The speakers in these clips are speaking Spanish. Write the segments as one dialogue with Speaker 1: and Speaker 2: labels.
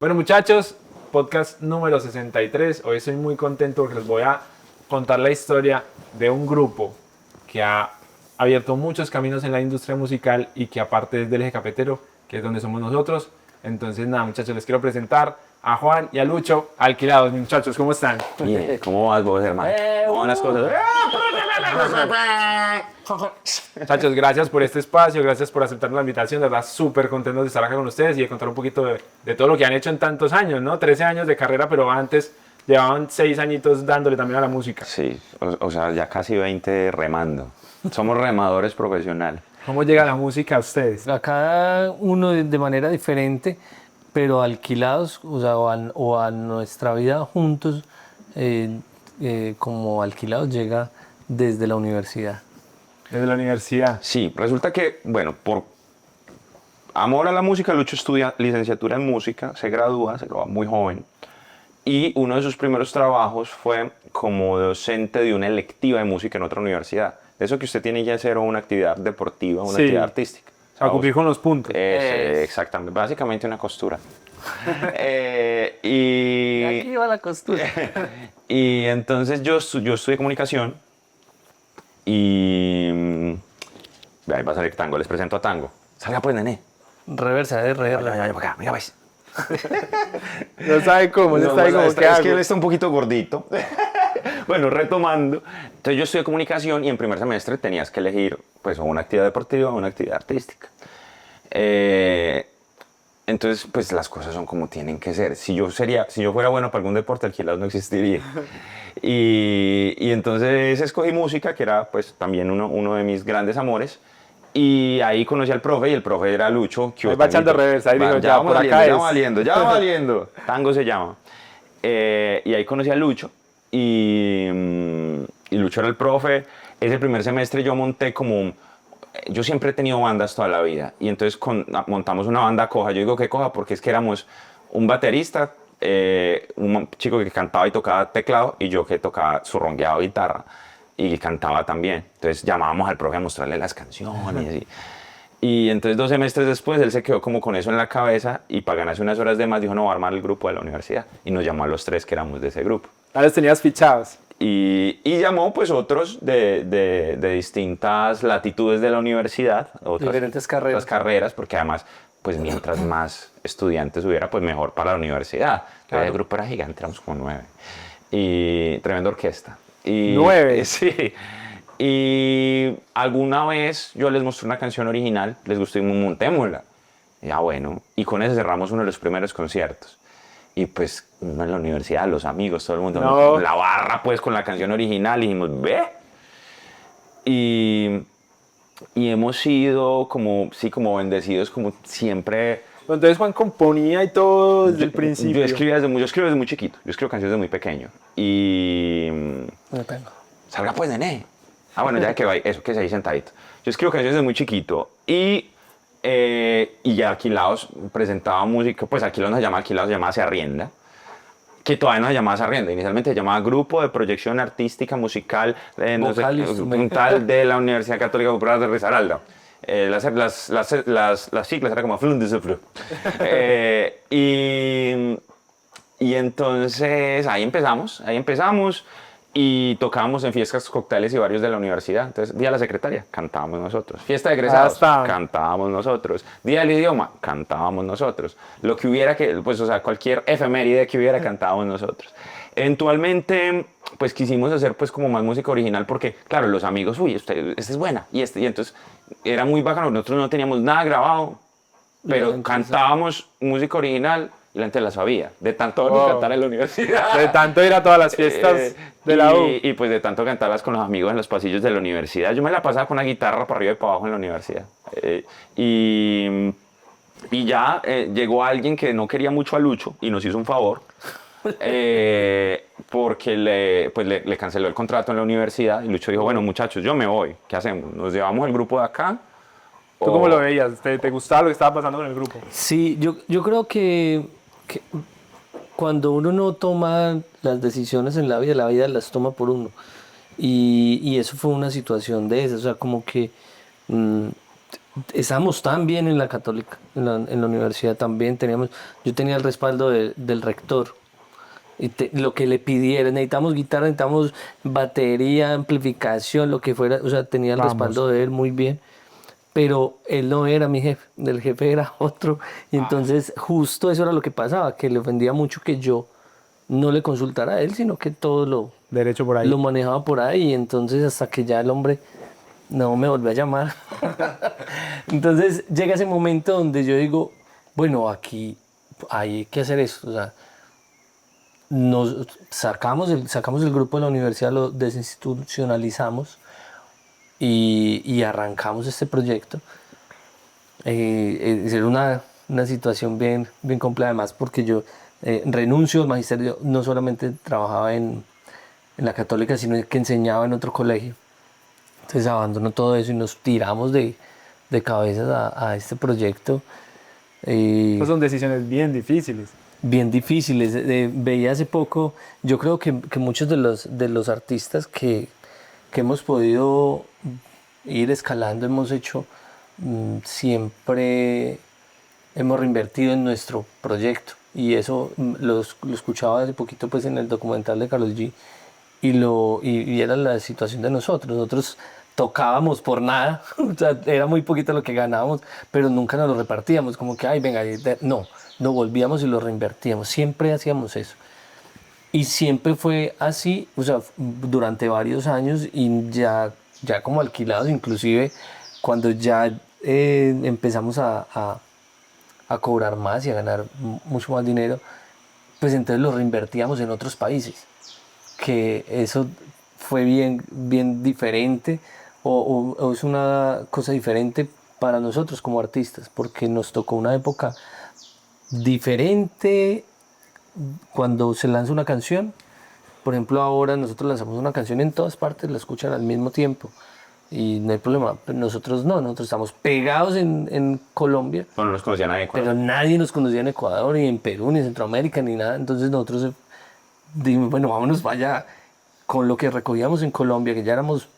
Speaker 1: Bueno, muchachos, podcast número 63. Hoy estoy muy contento porque les voy a contar la historia de un grupo que ha abierto muchos caminos en la industria musical y que aparte es del Eje Cafetero, que es donde somos nosotros. Entonces, nada, muchachos, les quiero presentar a Juan y a Lucho, Alquilados. Muchachos, ¿cómo están?
Speaker 2: Bien, ¿cómo vas vos, hermano? ¿Cómo van las cosas?
Speaker 1: Muchachos, gracias por este espacio, gracias por aceptar la invitación. De verdad, súper contentos de estar acá con ustedes y de contar un poquito de todo lo que han hecho en tantos años, ¿no? 13 años de carrera, pero antes llevaban 6 añitos dándole también a la música.
Speaker 2: Sí, o sea, ya casi 20 remando. Somos remadores profesionales.
Speaker 1: ¿Cómo llega la música a ustedes?
Speaker 3: A cada uno de manera diferente, pero alquilados, o sea, o a nuestra vida juntos, como alquilados llega desde la universidad.
Speaker 1: Desde la universidad.
Speaker 2: Sí, resulta que, bueno, por amor a la música, Lucho estudia licenciatura en música, se gradúa muy joven. Y uno de sus primeros trabajos fue como docente de una electiva de música en otra universidad. De eso que usted tiene que hacer una actividad deportiva, una
Speaker 1: Sí.
Speaker 2: actividad artística.
Speaker 1: O sea, cumplir con los puntos.
Speaker 2: Exactamente, básicamente una costura. Y
Speaker 3: Aquí va la costura.
Speaker 2: y entonces yo estudié comunicación y ahí va a salir Tango, les presento a Tango. Salga pues, nene.
Speaker 3: Reversa,
Speaker 2: Vaya, vaya, para acá, mira pues.
Speaker 1: No sabe cómo, no sabe cómo
Speaker 2: es
Speaker 1: qué
Speaker 2: que
Speaker 1: hago.
Speaker 2: él está un poquito gordito. Bueno, retomando. Entonces yo estudié comunicación y en primer semestre tenías que elegir pues o una actividad deportiva o una actividad artística. Entonces, pues las cosas son como tienen que ser. Si yo fuera bueno para algún deporte, Alquilados no existiría. Y entonces escogí música, que era pues también uno de mis grandes amores. Y ahí conocí al profe, y el profe era Lucho.
Speaker 1: Ahí va echando reversa, ahí dijo, ya, por acá
Speaker 2: ya
Speaker 1: es.
Speaker 2: valiendo, ya valiendo. Tango se llama. Y ahí conocí a Lucho, y Lucho era el profe. Ese primer semestre yo monté yo siempre he tenido bandas toda la vida, y entonces montamos una banda coja. Yo digo que coja porque es que éramos un baterista, un chico que cantaba y tocaba teclado, y yo que tocaba zurrongueado guitarra y cantaba también. Entonces llamábamos al profe a mostrarle las canciones. Y entonces 2 semestres después él se quedó como con eso en la cabeza, y para ganarse unas horas de más dijo, no, va a armar el grupo de la universidad. Y nos llamó a los 3 que éramos de ese grupo.
Speaker 1: Ya los tenías fichados.
Speaker 2: Y llamó pues otros de distintas latitudes de la universidad,
Speaker 3: Diferentes carreras.
Speaker 2: otras carreras, porque además pues mientras más estudiantes hubiera, pues mejor para la universidad.
Speaker 1: Claro.
Speaker 2: El grupo era gigante, éramos como 9. Y tremenda orquesta. Y,
Speaker 1: 9.
Speaker 2: Sí. Y alguna vez yo les mostré una canción original, les gustó y montémosla. Ya bueno, y con eso cerramos uno de los primeros conciertos. Y pues uno en la universidad, los amigos, todo el mundo,
Speaker 1: No.
Speaker 2: la barra pues con la canción original, y dijimos, ve. Y hemos sido como bendecidos, como siempre.
Speaker 1: Entonces Juan componía y todo desde el principio.
Speaker 2: Yo escribo desde muy chiquito, yo escribo canciones desde muy pequeño. Y
Speaker 3: Me tengo.
Speaker 2: salga pues, nene. Ah, bueno, ya que va, eso, que se ahí sentadito. Yo escribo canciones desde muy chiquito, y ya Alquilados presentaba música. Pues Alquilados no se llama Alquilados, se llama Se Arrienda, que todavía no se llamaba Se Arrienda. Inicialmente se llamaba Grupo de Proyección Artística Musical no sé,
Speaker 3: Vocal instrumental.
Speaker 2: de la Universidad Católica Popular de Risaralda. Las siglas eran como Flun de Sufru. Y entonces ahí empezamos, y tocábamos en fiestas, cócteles y varios de la universidad. Entonces, día de la secretaria, cantábamos nosotros. Fiesta de egresados, cantábamos nosotros. Día del idioma, cantábamos nosotros. Lo que hubiera pues, o sea, cualquier efeméride que hubiera, cantábamos nosotros. Eventualmente, pues quisimos hacer pues como más música original, porque, claro, los amigos, uy, esta es buena, y entonces era muy bacano. Nosotros no teníamos nada grabado, pero cantábamos música original, y la gente la sabía, de tanto cantar en la universidad.
Speaker 1: De tanto ir a todas las fiestas de la U.
Speaker 2: Y pues de tanto cantarlas con los amigos en los pasillos de la universidad. Yo me la pasaba con la guitarra para arriba y para abajo en la universidad. Y ya llegó alguien que no quería mucho a Lucho y nos hizo un favor, porque le canceló el contrato en la universidad, y Lucho dijo, bueno, muchachos, yo me voy, ¿qué hacemos? ¿Nos llevamos el grupo de acá?
Speaker 1: ¿Tú cómo lo veías? ¿Te gustaba lo que estaba pasando con el grupo?
Speaker 3: Sí, yo creo que cuando uno no toma las decisiones en la vida las toma por uno. Y eso fue una situación de esas. O sea, como que estábamos tan bien en la Católica, en la universidad también teníamos, yo tenía el respaldo del rector. Y lo que le pidiera, necesitamos guitarra, necesitamos batería, amplificación, lo que fuera, o sea, tenía el
Speaker 1: Vamos.
Speaker 3: respaldo de él muy bien, pero él no era mi jefe, el jefe era otro, y entonces justo eso era lo que pasaba, que le ofendía mucho que yo no le consultara a él, sino que todo
Speaker 1: Derecho por ahí.
Speaker 3: lo manejaba por ahí, y entonces hasta que ya el hombre no me volvió a llamar. Entonces llega ese momento donde yo digo, bueno, aquí hay que hacer esto, o sea, nos sacamos el grupo de la universidad, lo desinstitucionalizamos y arrancamos este proyecto. Era una situación bien compleja, además porque yo renuncio al magisterio, no solamente trabajaba en la Católica, sino que enseñaba en otro colegio. Entonces abandono todo eso y nos tiramos de cabezas a este proyecto.
Speaker 1: Esas son decisiones bien difíciles.
Speaker 3: Bien difíciles. Veía hace poco, yo creo que muchos de los artistas que hemos podido ir escalando, hemos hecho, siempre hemos reinvertido en nuestro proyecto. Y eso lo escuchaba hace poquito pues, en el documental de Karol G. Y era la situación de nosotros. Nosotros tocábamos por nada, o sea, era muy poquito lo que ganábamos, pero nunca nos lo repartíamos, como que, ay, venga, no, lo volvíamos y lo reinvertíamos, siempre hacíamos eso. Y siempre fue así, o sea, durante varios años y ya como alquilados, inclusive cuando ya empezamos a cobrar más y a ganar mucho más dinero, pues entonces lo reinvertíamos en otros países, que eso fue bien diferente o es una cosa diferente para nosotros como artistas, porque nos tocó una época diferente cuando se lanza una canción. Por ejemplo, ahora nosotros lanzamos una canción en todas partes, la escuchan al mismo tiempo y no hay problema. Pero nosotros no, nosotros estamos pegados en Colombia,
Speaker 2: Bueno, no nos conocía nadie.
Speaker 3: pero nadie nos conocía en Ecuador, ni en Perú, ni en Centroamérica, ni nada. Entonces nosotros dijimos, bueno, vámonos para allá. Con lo que recogíamos en Colombia, que ya éramos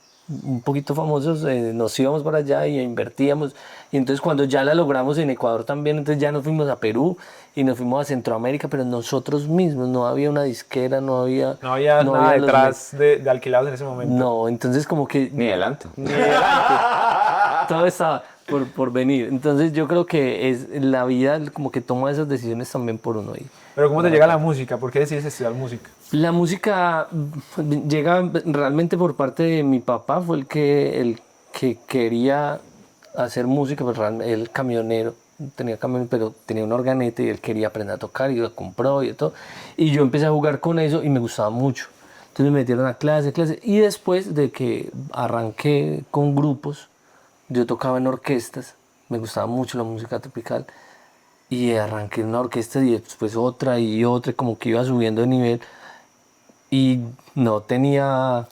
Speaker 3: un poquito famosos, nos íbamos para allá y invertíamos. Y entonces cuando ya la logramos en Ecuador también, entonces ya nos fuimos a Perú y nos fuimos a Centroamérica, pero nosotros mismos, no había una disquera, no había
Speaker 1: nada
Speaker 3: los
Speaker 1: detrás de alquilados en ese momento.
Speaker 3: No, entonces como que
Speaker 2: Ni adelante.
Speaker 3: ni adelante. Todo estaba por venir. Entonces yo creo que es la vida como que toma esas decisiones también por uno.
Speaker 1: Pero ¿cómo te llega la música? ¿Por qué decides estudiar música?
Speaker 3: La música llega realmente por parte de mi papá, fue el que quería hacer música, pues él camionero, tenía camión, pero tenía una organeta y él quería aprender a tocar y lo compró y todo. Y yo empecé a jugar con eso y me gustaba mucho. Entonces me metieron a clase y después de que arranqué con grupos, yo tocaba en orquestas, me gustaba mucho la música tropical y arranqué en una orquesta y después otra y otra, como que iba subiendo de nivel. Y no tenía,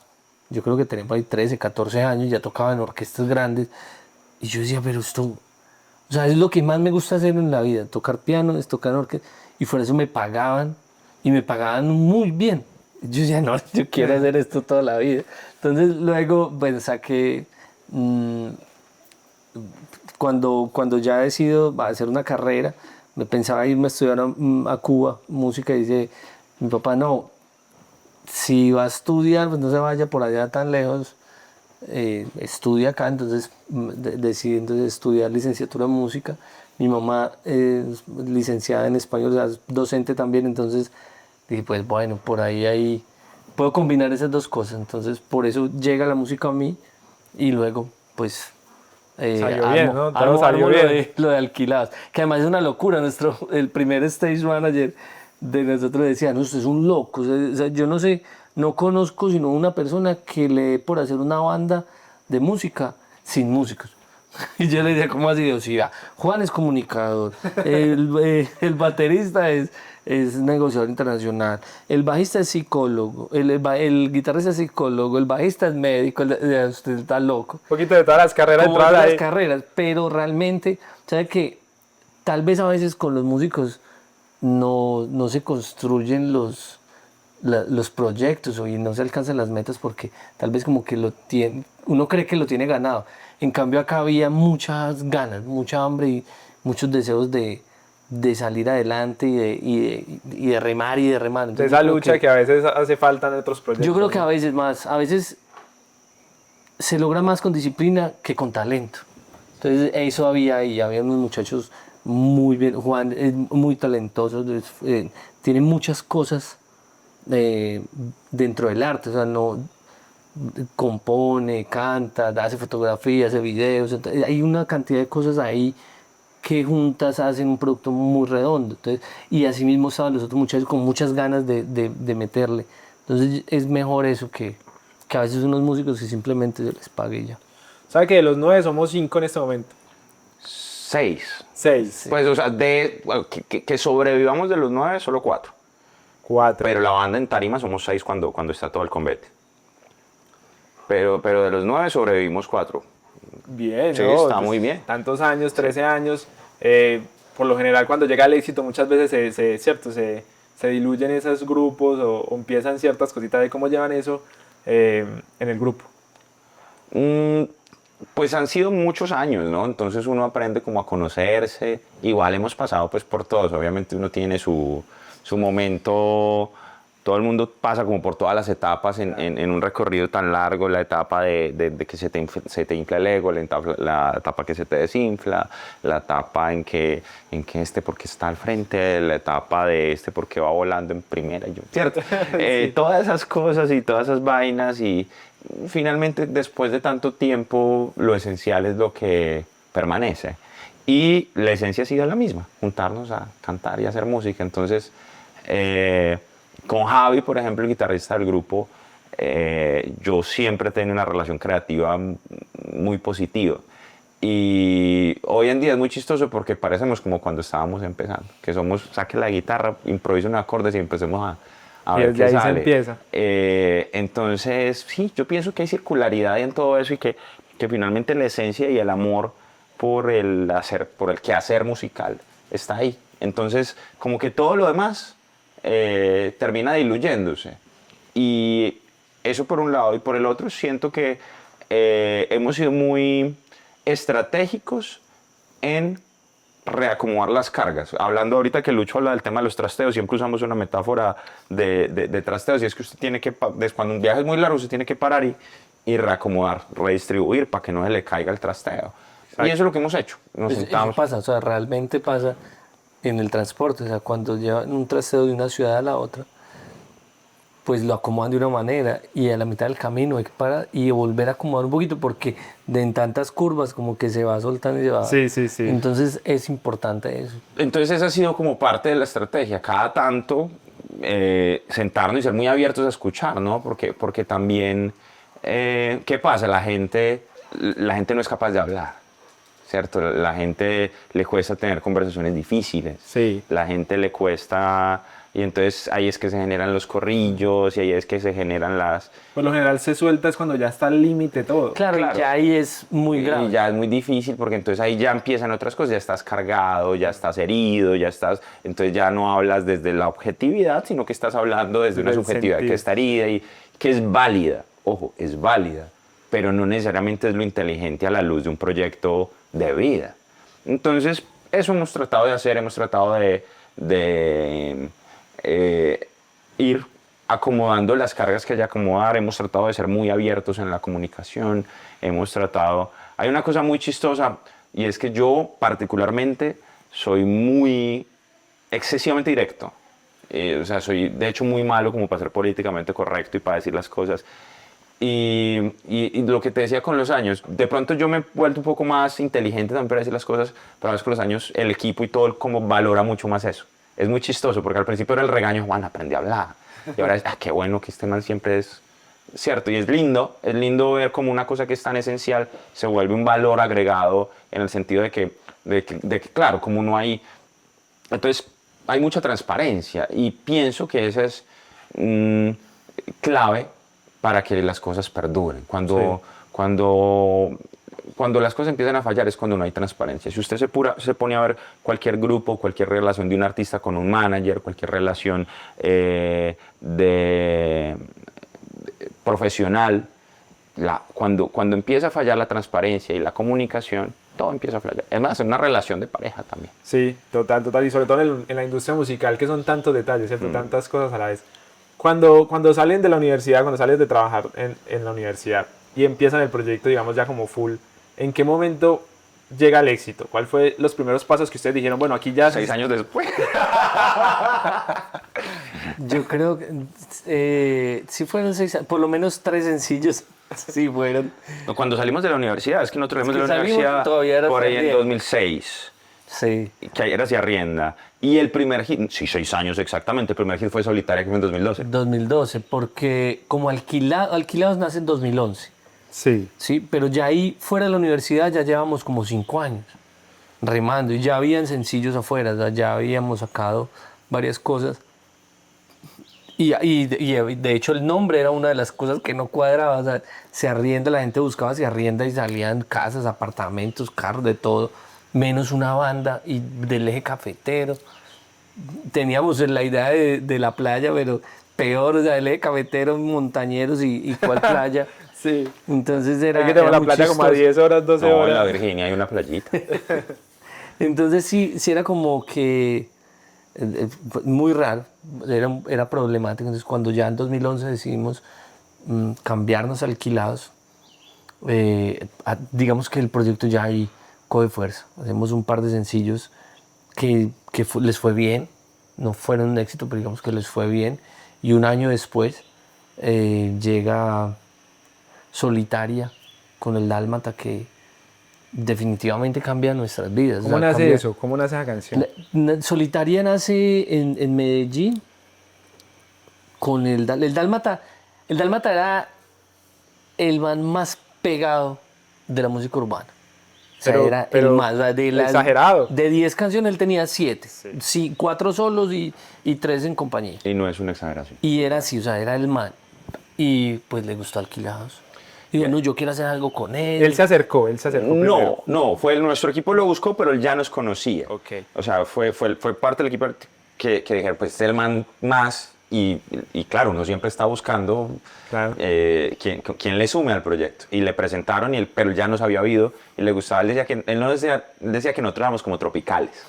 Speaker 3: yo creo que tenía por ahí 13, 14 años, ya tocaba en orquestas grandes. Y yo decía, pero esto, o sea, es lo que más me gusta hacer en la vida, tocar piano, es tocar en orquesta. Y por eso me pagaban, y me pagaban muy bien. Yo decía, no, yo quiero hacer esto toda la vida. Entonces luego, bueno, saqué, cuando ya decido hacer una carrera, me pensaba irme a estudiar a Cuba, música, y dice, mi papá, no, si va a estudiar, pues no se vaya por allá tan lejos, estudia acá. Entonces decidí entonces estudiar licenciatura en música. Mi mamá es licenciada en español, o sea, es docente también, entonces dije, pues bueno, por ahí puedo combinar esas dos cosas. Entonces por eso llega la música a mí y luego pues
Speaker 1: Salió bien, ¿no? Todo salió
Speaker 3: armo
Speaker 1: bien.
Speaker 3: lo de alquilados, que además es una locura. El primer stage manager de nosotros decía, no, usted es un loco. O sea, yo no sé, no conozco sino una persona que le dé por hacer una banda de música sin músicos. Y yo le decía, ¿cómo así? Yo, sí, vea, Juan es comunicador, el baterista es negociador internacional, el bajista es psicólogo, el guitarrista es psicólogo, el bajista es médico, usted está loco.
Speaker 1: Un poquito de todas las carreras
Speaker 3: Como
Speaker 1: entradas
Speaker 3: las
Speaker 1: ahí.
Speaker 3: carreras, pero realmente, ¿sabe que tal vez a veces con los músicos no se construyen los proyectos y no se alcanzan las metas porque tal vez como que uno cree que lo tiene ganado. En cambio acá había muchas ganas, mucha hambre y muchos deseos de salir adelante y de remar y de remar.
Speaker 1: De
Speaker 3: Entonces,
Speaker 1: esa
Speaker 3: yo creo
Speaker 1: lucha que a veces hace falta en otros proyectos.
Speaker 3: yo creo que
Speaker 1: ¿no?
Speaker 3: a veces se logra más con disciplina que con talento. Entonces eso había unos muchachos muy bien, Juan es muy talentoso, tiene muchas cosas dentro del arte, o sea, no compone, canta, hace fotografías, hace videos, hay una cantidad de cosas ahí que juntas hacen un producto muy redondo. Entonces, y así mismo estaban los otros muchachos con muchas ganas de meterle. Entonces es mejor eso que a veces unos músicos que simplemente se les pague y ya.
Speaker 1: ¿Sabe que de los 9 somos 5 en este momento?
Speaker 2: 6.
Speaker 1: 6.
Speaker 2: Pues, o sea, bueno, que sobrevivamos de los 9, solo 4.
Speaker 1: 4.
Speaker 2: Pero la banda en tarima somos 6 cuando está todo el convete. Pero de los 9 sobrevivimos 4.
Speaker 1: Bien,
Speaker 2: Sí,
Speaker 1: ¿no?
Speaker 2: está
Speaker 1: Pues,
Speaker 2: muy bien.
Speaker 1: Tantos años, 13 años. Por lo general, cuando llega el éxito, muchas veces se diluyen esos grupos o empiezan ciertas cositas de cómo llevan eso en el grupo.
Speaker 2: Pues han sido muchos años, ¿no? Entonces uno aprende como a conocerse. Igual hemos pasado pues por todos. Obviamente uno tiene su momento. Todo el mundo pasa como por todas las etapas en un recorrido tan largo. La etapa de que se te infla el ego, la etapa que se te desinfla, la etapa en que porque está al frente, la etapa de porque va volando en primera. ¿Cierto?
Speaker 1: Sí.
Speaker 2: Todas esas cosas y todas esas vainas y finalmente después de tanto tiempo lo esencial es lo que permanece. Y la esencia ha sido la misma, juntarnos a cantar y hacer música. Entonces, con Javi, por ejemplo, el guitarrista del grupo, yo siempre he tenido una relación creativa muy positiva. Y hoy en día es muy chistoso porque parecemos como cuando estábamos empezando, que somos, saque la guitarra, improvise unos acordes y empecemos a
Speaker 1: Y
Speaker 2: ver
Speaker 1: desde
Speaker 2: qué
Speaker 1: ahí
Speaker 2: sale.
Speaker 1: se empieza.
Speaker 2: Entonces, sí, yo pienso que hay circularidad en todo eso y que finalmente la esencia y el amor por el quehacer musical está ahí. Entonces, como que todo lo demás termina diluyéndose. Y eso por un lado. Y por el otro, siento que hemos sido muy estratégicos en reacomodar las cargas. Hablando ahorita que Lucho habla del tema de los trasteos, siempre usamos una metáfora de trasteos, y es que usted tiene que, cuando un viaje es muy largo, usted tiene que parar y reacomodar, redistribuir para que no se le caiga el trasteo.
Speaker 1: Exacto.
Speaker 2: Y eso es lo que hemos hecho. Nos
Speaker 3: Eso
Speaker 2: sentamos.
Speaker 3: pasa, o sea, realmente pasa en el transporte, o sea, cuando llevan un trasteo de una ciudad a la otra, pues lo acomodan de una manera y a la mitad del camino hay que parar y volver a acomodar un poquito porque en tantas curvas como que se va soltando y se va.
Speaker 1: Sí, sí, sí.
Speaker 3: Entonces es importante eso.
Speaker 2: Entonces esa ha sido como parte de la estrategia. Cada tanto sentarnos y ser muy abiertos a escuchar, ¿no? Porque también, ¿qué pasa? La gente no es capaz de hablar, ¿cierto? La gente le cuesta tener conversaciones difíciles.
Speaker 1: Sí.
Speaker 2: La gente le cuesta... Y entonces ahí es que se generan los corrillos y ahí es que se generan las...
Speaker 1: Por lo general se suelta es cuando ya está al límite todo.
Speaker 3: Claro,
Speaker 2: Claro.
Speaker 3: y ya ahí es muy grave.
Speaker 2: Y ya es muy difícil porque entonces ahí ya empiezan otras cosas, ya estás cargado, ya estás herido, entonces ya no hablas desde la objetividad, sino que estás hablando desde una
Speaker 1: Del
Speaker 2: subjetividad
Speaker 1: sentir.
Speaker 2: que está herida y que es válida, ojo, es válida, pero no necesariamente es lo inteligente a la luz de un proyecto de vida. Entonces, eso hemos tratado de hacer, hemos tratado de ir acomodando las cargas que hay que acomodar, hemos tratado de ser muy abiertos en la comunicación, hemos tratado... Hay una cosa muy chistosa y es que yo particularmente soy muy excesivamente directo. O sea, soy de hecho muy malo como para ser políticamente correcto y para decir las cosas. Y lo que te decía con los años, de pronto yo me he vuelto un poco más inteligente también para decir las cosas, pero a veces con los años el equipo y todo como valora mucho más eso. Es muy chistoso porque al principio era el regaño, Juan, aprendí a hablar. Y ahora es, qué bueno que este man siempre es cierto. Y es lindo ver como una cosa que es tan esencial se vuelve un valor agregado en el sentido de que claro, como no hay... Entonces, hay mucha transparencia y pienso que esa es clave para que las cosas perduren. Cuando cuando las cosas empiezan a fallar es cuando no hay transparencia. Si usted se pone a ver cualquier grupo, cualquier relación de un artista con un manager, cualquier relación profesional, cuando empieza a fallar la transparencia y la comunicación, todo empieza a fallar. Es más, es una relación de pareja también.
Speaker 1: Sí, total. Y sobre todo en la industria musical, que son tantos detalles, ¿cierto? Tantas cosas a la vez. Cuando salen de la universidad, cuando sales de trabajar en la universidad y empiezan el proyecto, digamos, ya como full, ¿en qué momento llega el éxito? ¿Cuál fue los primeros pasos que ustedes dijeron, bueno, aquí ya...
Speaker 2: 6 años después.
Speaker 3: Yo creo que sí fueron 6 años, por lo menos 3 sencillos sí fueron.
Speaker 2: Cuando salimos de la universidad, es que nosotros salimos
Speaker 3: Es que
Speaker 2: de la universidad
Speaker 3: todavía era
Speaker 2: por ahí en
Speaker 3: arriendo.
Speaker 2: 2006.
Speaker 3: Sí.
Speaker 2: Que ayer hacía Arrienda. Y el primer hit, sí, 6 años exactamente, el primer hit fue Solitaria, que fue en 2012.
Speaker 3: 2012, porque como Alquilados nace en 2011.
Speaker 1: Sí.
Speaker 3: Sí, pero ya ahí fuera de la universidad ya llevamos como 5 años remando y ya habían sencillos afuera, ya habíamos sacado varias cosas y de hecho el nombre era una de las cosas que no cuadraba, o sea, se arrienda, la gente buscaba se arrienda y salían casas, apartamentos, carros, de todo, menos una banda y del eje cafetero. Teníamos la idea de la playa, pero peor, o sea, el eje cafetero, montañeros y cuál playa.
Speaker 1: Sí.
Speaker 3: Entonces era.
Speaker 1: Hay que tener
Speaker 3: era
Speaker 1: la
Speaker 3: muy
Speaker 1: playa como a
Speaker 3: chistoso.
Speaker 1: 10 horas, 12
Speaker 2: No, en la
Speaker 1: horas.
Speaker 2: Virginia hay una playita.
Speaker 3: Entonces sí era como que muy raro, era problemático. Entonces cuando ya en 2011 decidimos cambiarnos a Alquilados, digamos que el proyecto ya ahí coge fuerza. Hacemos un par de sencillos que les fue bien, no fueron un éxito, pero digamos que les fue bien. Y un año después llega Solitaria con el Dálmata, que definitivamente cambia nuestras vidas.
Speaker 1: ¿Cómo
Speaker 3: O sea,
Speaker 1: nace
Speaker 3: cambia-
Speaker 1: eso? ¿Cómo nace esa canción?
Speaker 3: Solitaria nace en Medellín con el Dálmata. El Dálmata era el man más pegado de la música urbana. O sea,
Speaker 1: Pero-
Speaker 3: era
Speaker 1: pero
Speaker 3: el más.
Speaker 1: exagerado.
Speaker 3: De 10 canciones él tenía 7. Sí, 4 solos y 3 en compañía.
Speaker 2: Y no es una exageración.
Speaker 3: Y era así, o sea, era el man. Y pues le gustó Alquilados. Y bueno, yo quiero hacer algo con él.
Speaker 1: Él se acercó primero.
Speaker 2: No, nuestro equipo lo buscó, pero él ya nos conocía.
Speaker 1: Ok.
Speaker 2: O sea, fue parte del equipo que dijeron, pues es el man más, y claro, uno siempre está buscando
Speaker 1: Claro.
Speaker 2: quién le sume al proyecto. Y le presentaron, pero él ya nos había oído y le gustaba. Él decía que nosotros éramos como tropicales.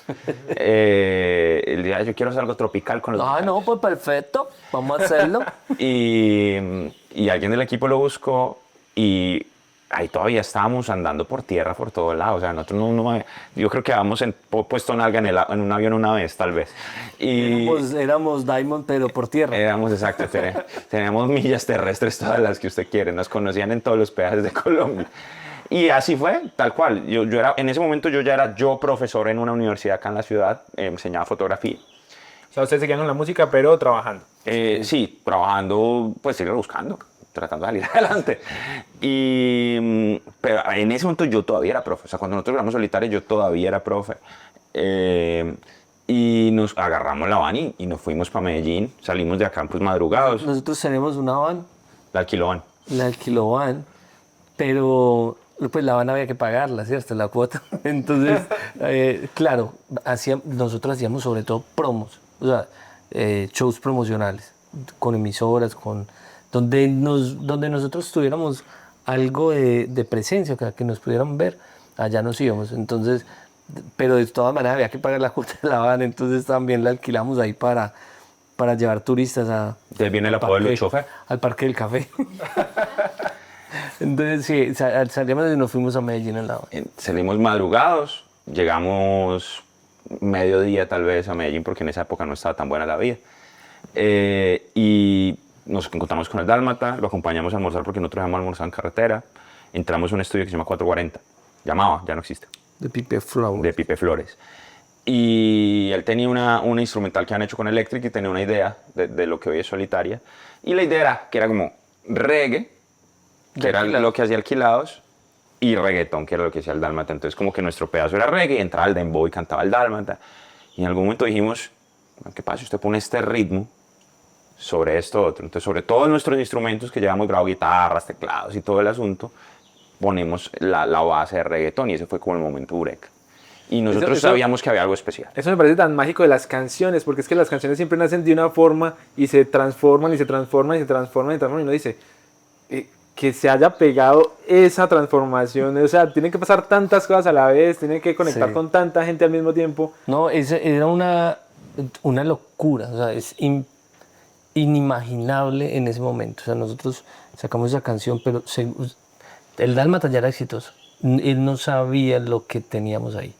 Speaker 2: Él decía, yo quiero hacer algo tropical con los
Speaker 3: Ah, no, pues perfecto, vamos a hacerlo.
Speaker 2: y alguien del equipo lo buscó y ahí todavía estábamos andando por tierra por todos lados. O sea, nosotros yo creo que habíamos puesto nalga en un avión una vez, tal vez. Y
Speaker 3: Éramos Diamond, pero por tierra.
Speaker 2: éramos, exacto, teníamos millas terrestres, todas las que usted quiere. Nos conocían en todos los peajes de Colombia. Y así fue, tal cual. En ese momento yo ya era profesor en una universidad acá en la ciudad, enseñaba fotografía.
Speaker 1: O sea, ustedes se quedan con la música, pero trabajando.
Speaker 2: Sí, trabajando, pues seguir buscando, tratando de salir adelante. Pero en ese momento yo todavía era profe. O sea, cuando nosotros grabamos Solitaria, yo todavía era profe. Y nos agarramos la van y nos fuimos para Medellín. Salimos de acá pues madrugados.
Speaker 3: Nosotros tenemos una van,
Speaker 2: La alquiló
Speaker 3: la alquilovan, pero pues la van había que pagarla, ¿cierto? La cuota. Entonces, claro, nosotros hacíamos sobre todo promos, o sea, shows promocionales, con emisoras, donde nosotros tuviéramos algo de presencia, que nos pudieran ver, allá nos íbamos. Entonces, pero de todas maneras había que pagar la cuota de la van, entonces también la alquilamos ahí para llevar turistas
Speaker 2: De ahí viene el apodo de Lucho.
Speaker 3: al Parque del Café. Entonces sí, salíamos y nos fuimos a Medellín en la van.
Speaker 2: Salimos madrugados, llegamos mediodía tal vez a Medellín porque en esa época no estaba tan buena la vida. Y nos encontramos con el Dálmata, lo acompañamos a almorzar porque nosotros habíamos almorzado en carretera. Entramos a un estudio que se llama 440. Ya no existe.
Speaker 3: De Pipe Flow.
Speaker 2: De Pipe Flores. Y él tenía una instrumental que han hecho con Electric y tenía una idea de lo que hoy es Solitaria. Y la idea era que era como reggae, que era lo que hacía Alquilados, y reggaetón, que era lo que hacía el Dálmata. Entonces como que nuestro pedazo era reggae, y entraba el dembow y cantaba el Dálmata. Y en algún momento dijimos, ¿qué pasa si usted pone este ritmo sobre esto otro? Entonces sobre todos nuestros instrumentos que llevamos, grabo, guitarras, teclados y todo el asunto, ponemos la base de reggaetón y ese fue como el momento eureka. Y nosotros
Speaker 1: Eso-
Speaker 2: sabíamos que había algo especial.
Speaker 1: Eso me parece tan mágico de las canciones, porque es que las canciones siempre nacen de una forma y se transforman y se transforman y se transforman y se transforman. Y uno dice, que se haya pegado esa transformación, o sea, tienen que pasar tantas cosas a la vez, tienen que conectar
Speaker 3: Sí.
Speaker 1: con tanta gente al mismo tiempo.
Speaker 3: No, era una locura, o sea, es inimaginable en ese momento. O sea, nosotros sacamos esa canción, pero el Dálmata ya era exitoso. Él no sabía lo que teníamos ahí.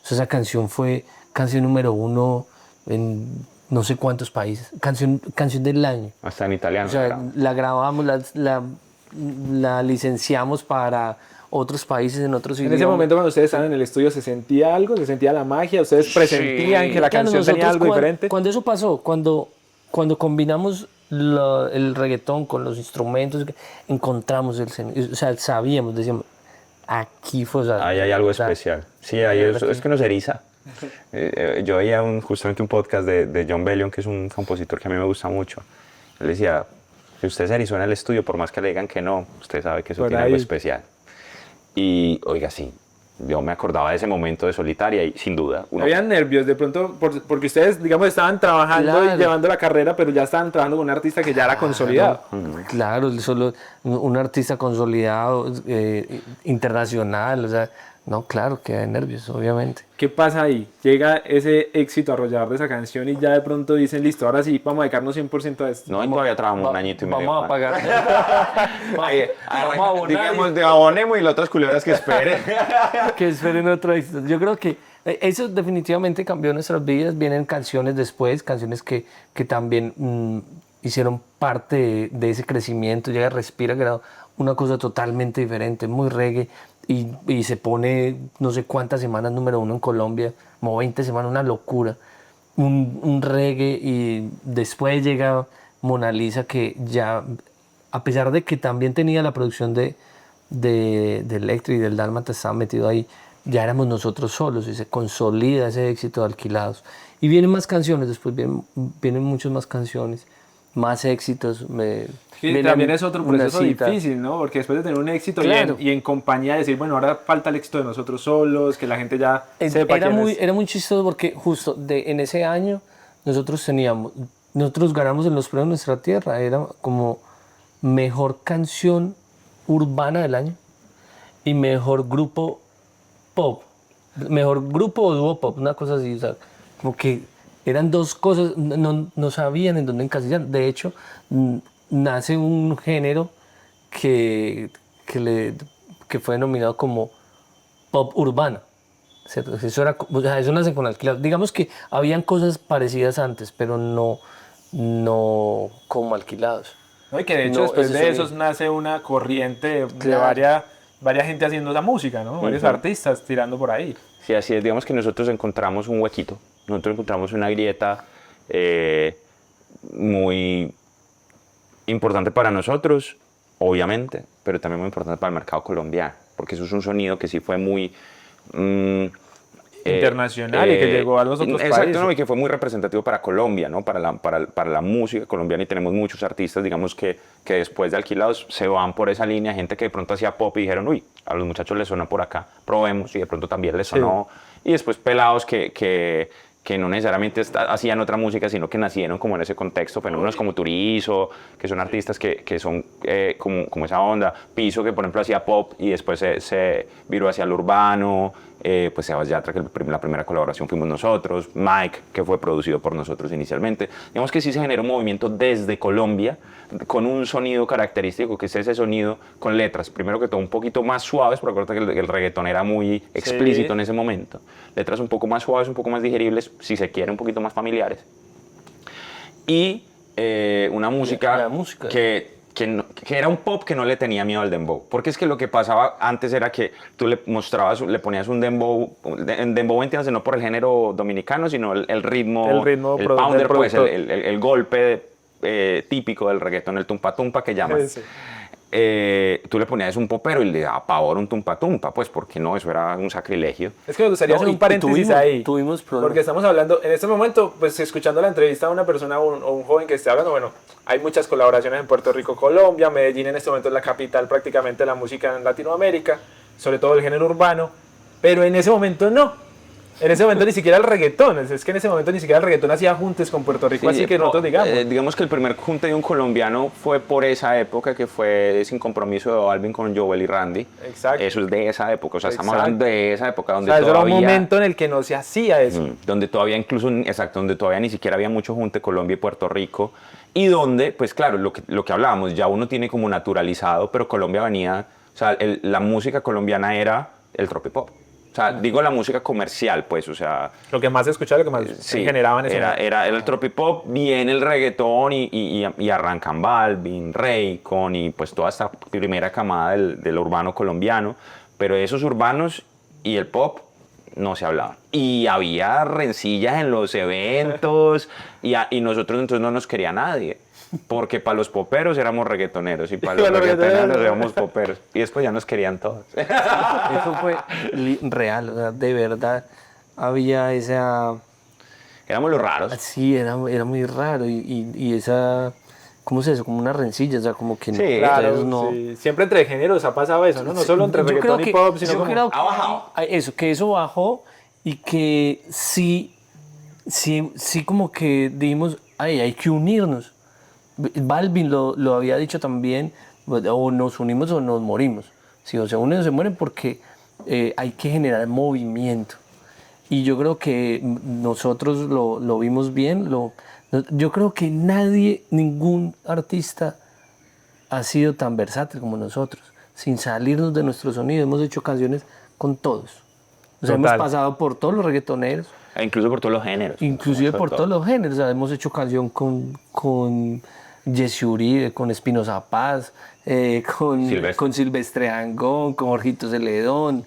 Speaker 3: O sea, esa canción fue canción número 1 en no sé cuántos países, canción del año.
Speaker 2: Hasta en italiano.
Speaker 3: O sea,
Speaker 2: era.
Speaker 3: la grabamos, la licenciamos para otros países en otros
Speaker 1: En
Speaker 3: idiomas.
Speaker 1: ese momento cuando ustedes estaban en el estudio, ¿se sentía algo? ¿Se sentía la magia? ¿Ustedes presentían que la
Speaker 3: Claro,
Speaker 1: canción tenía
Speaker 3: nosotros
Speaker 1: algo diferente?
Speaker 3: Cuando eso pasó, cuando combinamos el reggaetón con los instrumentos, encontramos el sonido, o sea, sabíamos, decíamos, aquí fue, o sea,
Speaker 2: Ahí hay algo
Speaker 3: o sea,
Speaker 2: especial. Sí, ahí es que nos eriza. Yo veía justamente un podcast de John Bellion, que es un compositor que a mí me gusta mucho. Él decía, si usted se erizó en el estudio, por más que le digan que no, usted sabe que eso
Speaker 1: Por
Speaker 2: tiene algo
Speaker 1: ahí.
Speaker 2: especial. Y, oiga, sí, yo me acordaba de ese momento de Solitaria y sin duda,
Speaker 1: Habían nervios de pronto, porque ustedes, digamos, estaban trabajando y
Speaker 3: Claro.
Speaker 1: llevando la carrera, pero ya estaban trabajando con un artista que ya era consolidado.
Speaker 3: Claro, solo un artista consolidado, internacional, o sea, no, claro que hay nervios, obviamente.
Speaker 1: ¿Qué pasa ahí? Llega ese éxito arrollador de esa canción y ya de pronto dicen, listo, ahora sí, vamos a dedicarnos 100% a esto.
Speaker 2: no, y todavía trabajamos un añito y medio.
Speaker 3: Vamos a
Speaker 2: más.
Speaker 3: pagar. Vamos a abonar
Speaker 2: Digamos, de abonemos y las otras culeras que esperen.
Speaker 3: que esperen otra historia. Yo creo que eso definitivamente cambió nuestras vidas. Vienen canciones después, canciones que también hicieron parte de ese crecimiento. Llega Respira, que era una cosa totalmente diferente, muy reggae, y se pone no sé cuántas semanas número 1 en Colombia, como 20 semanas, una locura. Un reggae, y después llega Mona Lisa, que ya, a pesar de que también tenía la producción de Electro y del Dálmata, estaba metido ahí, ya éramos nosotros solos y se consolida ese éxito de Alquilados. Y vienen más canciones, después vienen muchas más canciones, más éxitos.
Speaker 1: Sí,
Speaker 3: viene
Speaker 1: también es otro
Speaker 3: una
Speaker 1: proceso
Speaker 3: cita.
Speaker 1: difícil, ¿no? Porque después de tener un éxito
Speaker 3: Claro.
Speaker 1: y en compañía decir, bueno, ahora falta el éxito de nosotros solos, que la gente ya sepa
Speaker 3: Era
Speaker 1: quién
Speaker 3: muy,
Speaker 1: es.
Speaker 3: era muy chistoso porque justo en ese año nosotros ganamos en los premios Nuestra Tierra, era como mejor canción urbana del año y mejor grupo pop, mejor grupo o dúo pop, una cosa así, o sea, como que eran dos cosas, no sabían en dónde encasillar. De hecho, nace un género que fue denominado como pop urbano. ¿Cierto? Eso era, o sea, eso nace con Alquilados. Digamos que habían cosas parecidas antes, pero no como Alquilados.
Speaker 1: ¿No? Y que de hecho
Speaker 3: No,
Speaker 1: después
Speaker 3: ese
Speaker 1: de
Speaker 3: sonido.
Speaker 1: eso nace una corriente de
Speaker 3: Claro.
Speaker 1: varias gente haciendo esa música, ¿no? Varios artistas tirando por ahí.
Speaker 2: Sí, así es. Digamos que nosotros encontramos un huequito, nosotros encontramos una grieta muy importante para nosotros, obviamente, pero también muy importante para el mercado colombiano, porque eso es un sonido que sí fue muy...
Speaker 1: Internacional y que llegó a los otros
Speaker 2: exacto,
Speaker 1: países.
Speaker 2: ¿no? Y que fue muy representativo para Colombia, ¿no? Para la música colombiana, y tenemos muchos artistas, digamos, que después de Alquilados se van por esa línea, gente que de pronto hacía pop y dijeron, uy, a los muchachos les suena por acá, probemos, y de pronto también les sonó, y después pelados que no necesariamente hacían otra música, sino que nacieron como en ese contexto, fenómenos como Turizo, que son artistas que son como esa onda, Piso, que por ejemplo hacía pop y después se viró hacia el urbano, pues Sebas Yatra, que la primera colaboración fuimos nosotros, Mike, que fue producido por nosotros inicialmente. Digamos que sí se generó un movimiento desde Colombia, con un sonido característico, que es ese sonido con letras, primero que todo un poquito más suaves, porque acuérdate que el reggaetón era muy explícito en ese momento, letras un poco más suaves, un poco más digeribles, si se quiere un poquito más familiares, y una música,
Speaker 3: La música.
Speaker 2: que era un pop que no le tenía miedo al dembow, porque es que lo que pasaba antes era que tú le ponías un dembow, en dembow entiendes, no por el género dominicano, sino el ritmo, el pounder, pues, el golpe típico del reggaetón, el tumpa tumpa que llaman.
Speaker 1: Sí.
Speaker 2: tú le ponías un popero y le daba pavor un tumpa tumpa, pues porque no, eso era un sacrilegio.
Speaker 1: Es que me gustaría hacer un paréntesis ahí.
Speaker 3: Tuvimos problemas.
Speaker 1: Porque estamos hablando, en este momento, pues escuchando la entrevista a una persona o un joven que esté hablando, bueno, hay muchas colaboraciones en Puerto Rico, Colombia, Medellín en este momento es la capital prácticamente de la música en Latinoamérica, sobre todo el género urbano, pero en ese momento no. En ese momento ni siquiera el reggaetón, es que en ese momento ni siquiera el reggaetón hacía juntes con Puerto Rico, así que nosotros digamos.
Speaker 2: Digamos que el primer junte de un colombiano fue por esa época, que fue Sin Compromiso de Balvin con Joel y Randy.
Speaker 1: Exacto.
Speaker 2: Eso es de esa época, o sea, estamos
Speaker 1: Exacto.
Speaker 2: hablando de esa época donde
Speaker 1: O sea, eso
Speaker 2: todavía...
Speaker 1: era un momento en el que no se hacía eso.
Speaker 2: Donde todavía incluso, exacto, donde todavía ni siquiera había mucho junte Colombia y Puerto Rico, y donde, pues claro, lo que hablábamos, ya uno tiene como naturalizado, pero Colombia venía, o sea, la música colombiana era el tropipop. O sea, digo la música comercial, pues, o sea...
Speaker 1: Lo que más se escuchaba, lo que más se generaba en ese momento.
Speaker 2: Era el tropipop, viene el reggaetón y arrancan Balvin, Raycon y pues toda esta primera camada del urbano colombiano, pero esos urbanos y el pop no se hablaban. Y había rencillas en los eventos y nosotros entonces no nos quería nadie. Porque para los poperos éramos reggaetoneros y para los reggaetoneros éramos poperos. Y después ya nos querían todos.
Speaker 3: Eso fue real, o sea, de verdad había esa...
Speaker 2: Éramos los raros.
Speaker 3: Sí, era muy raro y esa... ¿Cómo se dice? Como una rencilla, o sea, como que
Speaker 2: Sí,
Speaker 1: Claro,
Speaker 3: ustedes no...
Speaker 1: sí. Siempre entre géneros ha pasado eso, ¿no? No solo entre
Speaker 3: Yo
Speaker 1: reggaetón
Speaker 3: creo
Speaker 1: y pop, sino
Speaker 3: yo
Speaker 1: como...
Speaker 3: creo que
Speaker 2: ha bajado.
Speaker 3: eso, que eso bajó y que sí como que dijimos, ay, hay que unirnos. Balvin lo había dicho también, o nos unimos o nos morimos. Si o se unen o se mueren porque hay que generar movimiento. Y yo creo que nosotros lo vimos bien. Yo creo que ningún artista ha sido tan versátil como nosotros. Sin salirnos de nuestro sonido, hemos hecho canciones con todos. O sea, hemos
Speaker 1: Total.
Speaker 3: pasado por todos los reggaetoneros,
Speaker 2: E incluso por todos los géneros.
Speaker 3: inclusive por todos los géneros. O sea, hemos hecho canción con Jesse Uribe, con Espinoza Paz, con Silvestre Angón, con Jorgito Celedón.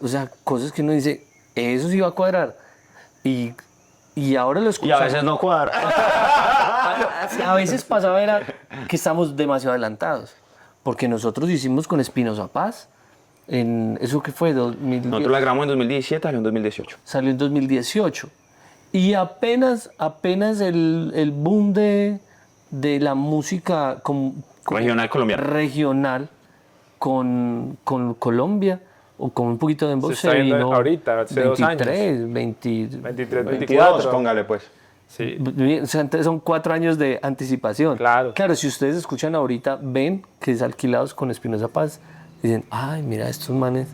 Speaker 3: O sea, cosas que uno dice, eso sí va a cuadrar. Y ahora lo
Speaker 2: Y
Speaker 3: escuchamos.
Speaker 2: a veces no cuadra.
Speaker 3: A veces pasaba era que estamos demasiado adelantados. Porque nosotros hicimos con Espinoza Paz, ¿eso qué fue?
Speaker 2: Nosotros la grabamos en 2017, salió en 2018.
Speaker 3: Salió en 2018. Y apenas el boom de la música
Speaker 2: Regional colombiana.
Speaker 3: regional con Colombia, o con un poquito de dembow,
Speaker 1: Se está viendo
Speaker 3: vino
Speaker 1: ahorita, hace 2 años.
Speaker 3: 23,
Speaker 1: 23,
Speaker 2: 22,
Speaker 1: 24.
Speaker 2: póngale pues.
Speaker 1: Sí.
Speaker 3: O sea, entonces son 4 años de anticipación.
Speaker 1: Claro.
Speaker 3: Claro, si ustedes escuchan ahorita, ven que es Alquilados con Espinoza Paz, dicen, ay, mira, estos manes.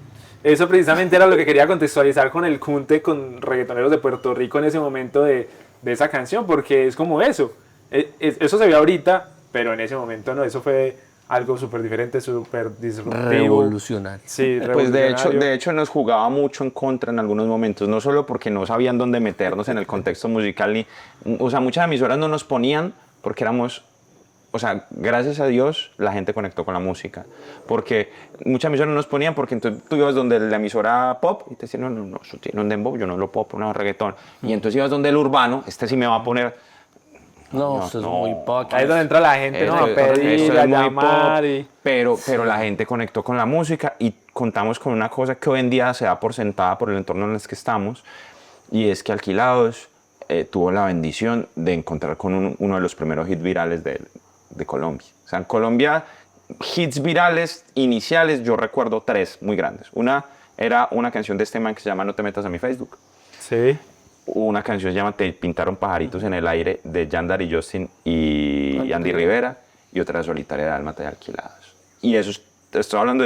Speaker 1: Eso precisamente era lo que quería contextualizar con el junte con reggaetoneros de Puerto Rico en ese momento de esa canción, porque es como eso. Eso se ve ahorita, pero en ese momento no, eso fue algo súper diferente, súper disruptivo.
Speaker 3: Revolucionario.
Speaker 1: Sí,
Speaker 2: Pues
Speaker 1: revolucionario.
Speaker 2: de hecho nos jugaba mucho en contra en algunos momentos, no solo porque no sabían dónde meternos en el contexto musical, o sea, muchas emisoras no nos ponían porque éramos, o sea, gracias a Dios la gente conectó con la música, porque muchas emisoras no nos ponían porque entonces tú ibas donde la emisora pop y te decían, no, eso tiene un dembow, yo no lo pop, no, reggaetón, y entonces ibas donde el urbano, este sí me va a poner...
Speaker 3: No, eso es
Speaker 2: no.
Speaker 3: muy pop.
Speaker 1: Ahí es donde entra la gente, ¿no? A
Speaker 2: Esto
Speaker 1: pedir, a
Speaker 2: es muy
Speaker 1: llamar
Speaker 2: pop,
Speaker 1: y...
Speaker 2: pero la gente conectó con la música y contamos con una cosa que hoy en día se da por sentada por el entorno en el que estamos, y es que Alquilados tuvo la bendición de encontrar con uno de los primeros hits virales de Colombia. O sea, en Colombia, hits virales iniciales, yo recuerdo 3 muy grandes. Una era una canción de este man que se llama No te metas a mi Facebook.
Speaker 1: Sí.
Speaker 2: Una canción se llama Te pintaron pajaritos en el aire de Yandar y Justin y Andy Rivera, y otra Solitaria de Dálmata y Alquilados. Y eso estoy hablando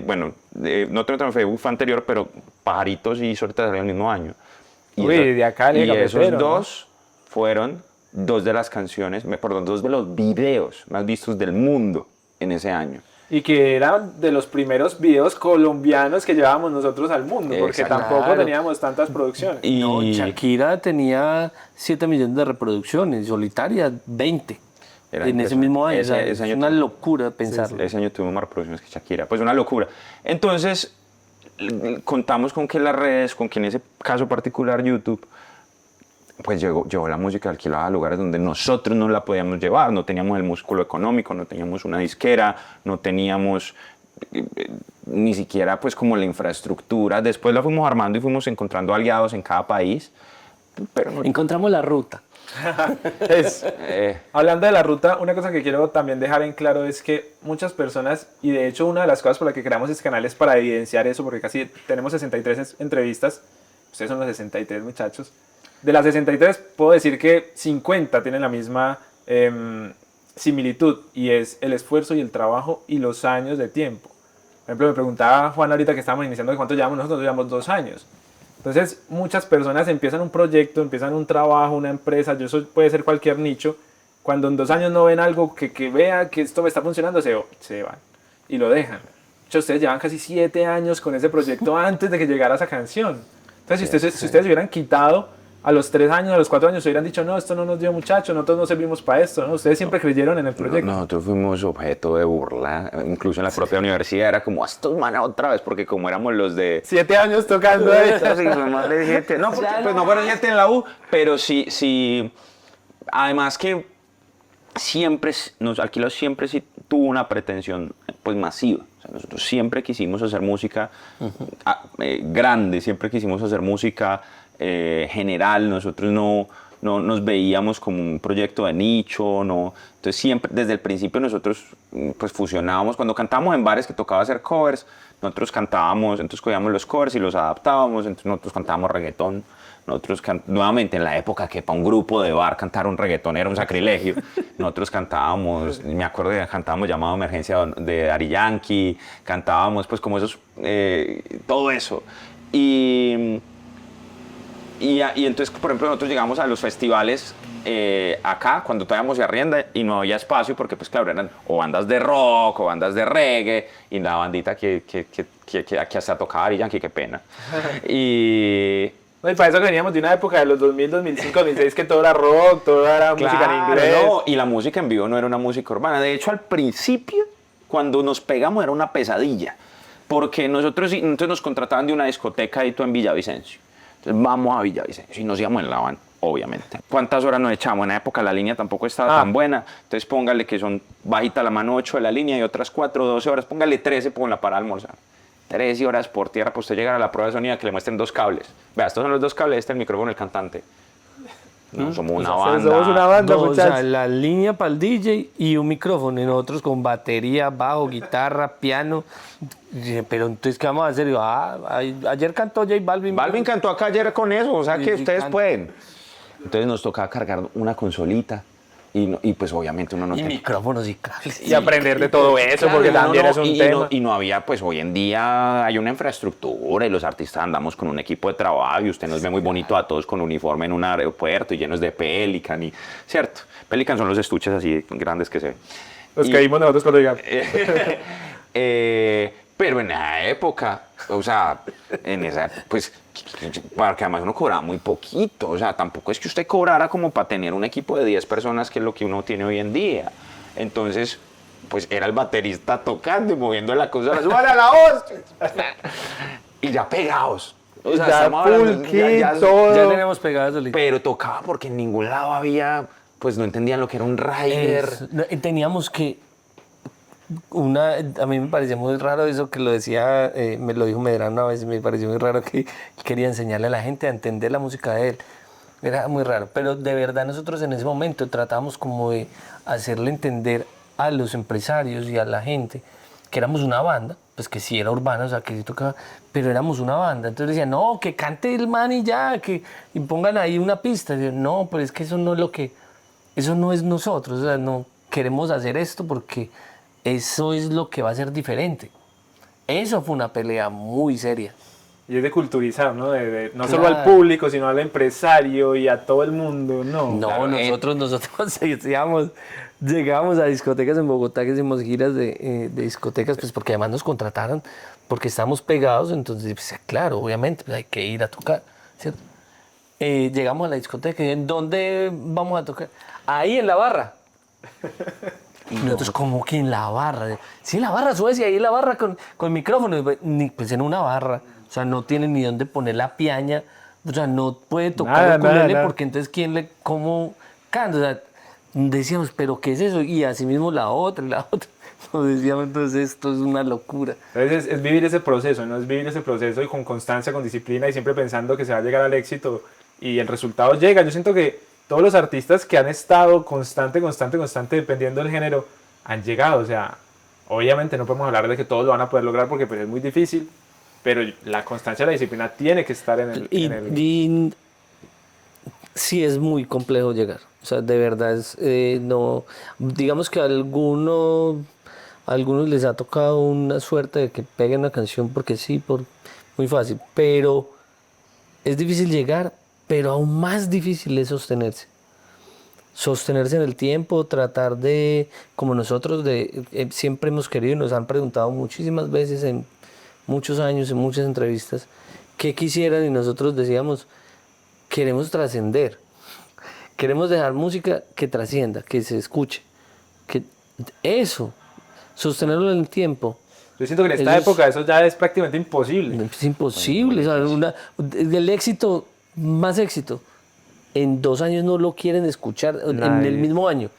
Speaker 2: bueno, No te metas en Facebook fue anterior, pero Pajaritos y Solitaria salieron el mismo año. Y
Speaker 1: Uy, de acá le
Speaker 2: y esos
Speaker 1: cafetero, ¿no?
Speaker 2: 2 fueron 2 de las canciones, perdón, 2 de los videos más vistos del mundo en ese año.
Speaker 1: Y que eran de los primeros videos colombianos que llevábamos nosotros al mundo, porque
Speaker 2: Exacto.
Speaker 1: tampoco
Speaker 3: Claro.
Speaker 1: teníamos tantas producciones.
Speaker 2: Y
Speaker 3: No, Shakira tenía 7 millones de reproducciones, Solitaria 20
Speaker 2: Era
Speaker 3: en ese
Speaker 2: impresionante.
Speaker 3: mismo año.
Speaker 2: Ese
Speaker 3: O sea, es
Speaker 2: año
Speaker 3: una
Speaker 2: tu-
Speaker 3: locura pensarlo.
Speaker 2: Ese año tuvimos más reproducciones que Shakira, pues una locura. Entonces, contamos con que las redes, con que en ese caso particular YouTube, pues llevó la música alquilada a lugares donde nosotros no la podíamos llevar, no teníamos el músculo económico, no teníamos una disquera, no teníamos ni siquiera pues como la infraestructura. Después la fuimos armando y fuimos encontrando aliados en cada país, pero no,
Speaker 3: Encontramos la ruta.
Speaker 1: Hablando de la ruta, una cosa que quiero también dejar en claro es que muchas personas, y de hecho una de las cosas por las que creamos este canal es para evidenciar eso, porque casi tenemos 63 entrevistas, ustedes son los 63 muchachos, de las 63 puedo decir que 50 tienen la misma similitud, y es el esfuerzo y el trabajo y los años de tiempo. Por ejemplo, me preguntaba Juan ahorita que estábamos iniciando, ¿cuánto llevamos? Nosotros llevamos 2 años. Entonces, muchas personas empiezan un proyecto, empiezan un trabajo, una empresa, eso puede ser cualquier nicho. Cuando en 2 años no ven algo que vea que esto me está funcionando, se van y lo dejan. De hecho, ustedes llevan casi 7 años con ese proyecto antes de que llegara esa canción. Entonces, si ustedes hubieran quitado a los 3 años, a los 4 años, hubieran dicho, no, esto no nos dio muchacho, nosotros no servimos para esto, ¿no? Ustedes siempre creyeron en el proyecto.
Speaker 2: Nosotros fuimos objeto de burla, incluso en la propia universidad era como, estos manes otra vez, porque como éramos los de
Speaker 1: 7 años tocando ahí.
Speaker 2: no, porque pues no fueron 7 en la U, pero sí, además que siempre, Alquilados siempre sí tuvo una pretensión pues masiva. O sea, nosotros siempre quisimos hacer música grande, siempre quisimos hacer música general. Nosotros no nos veíamos como un proyecto de nicho, no. Entonces siempre, desde el principio nosotros pues fusionábamos. Cuando cantábamos en bares que tocaba hacer covers, nosotros cantábamos, entonces cogíamos los covers y los adaptábamos, entonces nosotros cantábamos reggaetón. Nosotros, nuevamente, en la época que para un grupo de bar cantar un reggaetón era un sacrilegio, nosotros cantábamos, me acuerdo que cantábamos Llamado Emergencia de Daddy Yankee, cantábamos pues como esos, todo eso. Y entonces, por ejemplo, nosotros llegamos a los festivales acá, cuando todavía se arrienda y no había espacio, porque pues claro, eran o bandas de rock o bandas de reggae, y la bandita que hasta tocaba Daddy Yankee, qué pena.
Speaker 1: No, y para eso que veníamos de una época de los 2000, 2005, 2006, que todo era rock, todo era música en inglés.
Speaker 2: No, y la música en vivo no era una música urbana. De hecho, al principio, cuando nos pegamos, era una pesadilla. Porque entonces nos contrataban de una discoteca y tú en Villavicencio. Entonces vamos a Villavicencio y nos íbamos en la van, obviamente. ¿Cuántas horas nos echamos? En la época la línea tampoco estaba tan buena. Entonces póngale que son bajita la mano 8 de la línea y otras 4, 12 horas. Póngale 13 para almorzar. 13 horas por tierra, pues usted llegar a la prueba de sonido que le muestren 2 cables. Vea, estos son los 2 cables, este es el micrófono, el cantante. No, somos una banda.
Speaker 1: Somos una banda,
Speaker 3: No, o
Speaker 1: muchachos.
Speaker 3: sea, la línea para el DJ y un micrófono, y nosotros con batería, bajo, guitarra, piano. Pero entonces, ¿qué vamos a hacer? Digo, ayer cantó J Balvin.
Speaker 2: Balvin cantó acá ayer con eso, o sea que
Speaker 3: Sí,
Speaker 2: ustedes
Speaker 3: canta.
Speaker 2: pueden. Entonces nos tocaba cargar una consolita y pues obviamente uno no
Speaker 3: Y
Speaker 2: tenía.
Speaker 3: micrófonos y cables.
Speaker 1: Y aprender de todo eso,
Speaker 3: claro,
Speaker 1: porque
Speaker 3: no,
Speaker 1: también es un tema.
Speaker 2: Y no había, pues hoy en día hay una infraestructura y los artistas andamos con un equipo de trabajo y usted nos ve muy bonito a todos con uniforme en un aeropuerto y llenos de Pelican, y ¿cierto? Pelican son los estuches así grandes que se ven.
Speaker 1: Los que vimos nosotros cuando llegamos.
Speaker 2: Pero en esa época, o sea, pues, porque además uno cobraba muy poquito, o sea, tampoco es que usted cobrara como para tener un equipo de 10 personas, que es lo que uno tiene hoy en día. Entonces, pues era el baterista tocando y moviendo la cosa, ¡súbale a la voz! Y ya pegados. O sea,
Speaker 1: Ya
Speaker 2: estamos
Speaker 1: full
Speaker 2: hablando,
Speaker 1: kit, todo.
Speaker 3: Ya tenemos pegadas solito.
Speaker 2: pero tocaba porque en ningún lado había, pues no entendían lo que era un rider.
Speaker 3: Teníamos que a mí me parecía muy raro eso que lo decía, me lo dijo Medrano una vez, me pareció muy raro que quería enseñarle a la gente a entender la música de él. Era muy raro, pero de verdad nosotros en ese momento tratábamos como de hacerle entender a los empresarios y a la gente que éramos una banda, pues que sí era urbana, o sea, que sí tocaba, pero éramos una banda. Entonces decían, no, que cante el man y ya, y pongan ahí una pista. Y yo, no, pero es que eso no es nosotros, o sea, no queremos hacer esto porque eso es lo que va a ser diferente. Eso fue una pelea muy seria.
Speaker 1: Y es de culturizar, ¿no? No
Speaker 3: Claro.
Speaker 1: solo al público, sino al empresario y a todo el mundo, ¿no?
Speaker 3: No,
Speaker 2: Claro,
Speaker 3: nosotros llegábamos a discotecas en Bogotá, que hicimos giras de discotecas, pues porque además nos contrataron, porque estamos pegados, entonces, pues, claro, obviamente, pues hay que ir a tocar, ¿cierto? Llegamos a la discoteca y ¿en dónde vamos a tocar? Ahí en la barra. Y nosotros, como que en la barra. Sí, en la barra, súbese ahí en la barra con micrófono. Pues en una barra. O sea, no tienen ni dónde poner la piaña O sea, no puede tocar
Speaker 1: Nada,
Speaker 3: el ukulele
Speaker 1: nada.
Speaker 3: porque entonces cómo canta. O sea, decíamos, pero ¿qué es eso? Y así mismo la otra y la otra. Nos decíamos, entonces esto es una locura.
Speaker 1: Entonces es vivir ese proceso, ¿no? Es vivir ese proceso y con constancia, con disciplina y siempre pensando que se va a llegar al éxito y el resultado llega. Yo siento que todos los artistas que han estado constante, dependiendo del género, han llegado. O sea, obviamente no podemos hablar de que todos lo van a poder lograr porque pues, es muy difícil, pero la constancia y la disciplina tiene que estar en
Speaker 3: Y sí es muy complejo llegar. O sea, de verdad es, no, digamos que a algunos les ha tocado una suerte de que peguen una canción porque sí, muy fácil, pero es difícil llegar, pero aún más difícil es sostenerse. Sostenerse en el tiempo, tratar de, como nosotros siempre hemos querido y nos han preguntado muchísimas veces en muchos años, en muchas entrevistas, qué quisieran y nosotros decíamos, queremos trascender, queremos dejar música que trascienda, que se escuche, que eso, sostenerlo en el tiempo.
Speaker 1: Yo siento que en esta época eso ya es prácticamente imposible.
Speaker 3: Es imposible, o sea, el éxito, más éxito, en 2 años no lo quieren escuchar, en el mismo año.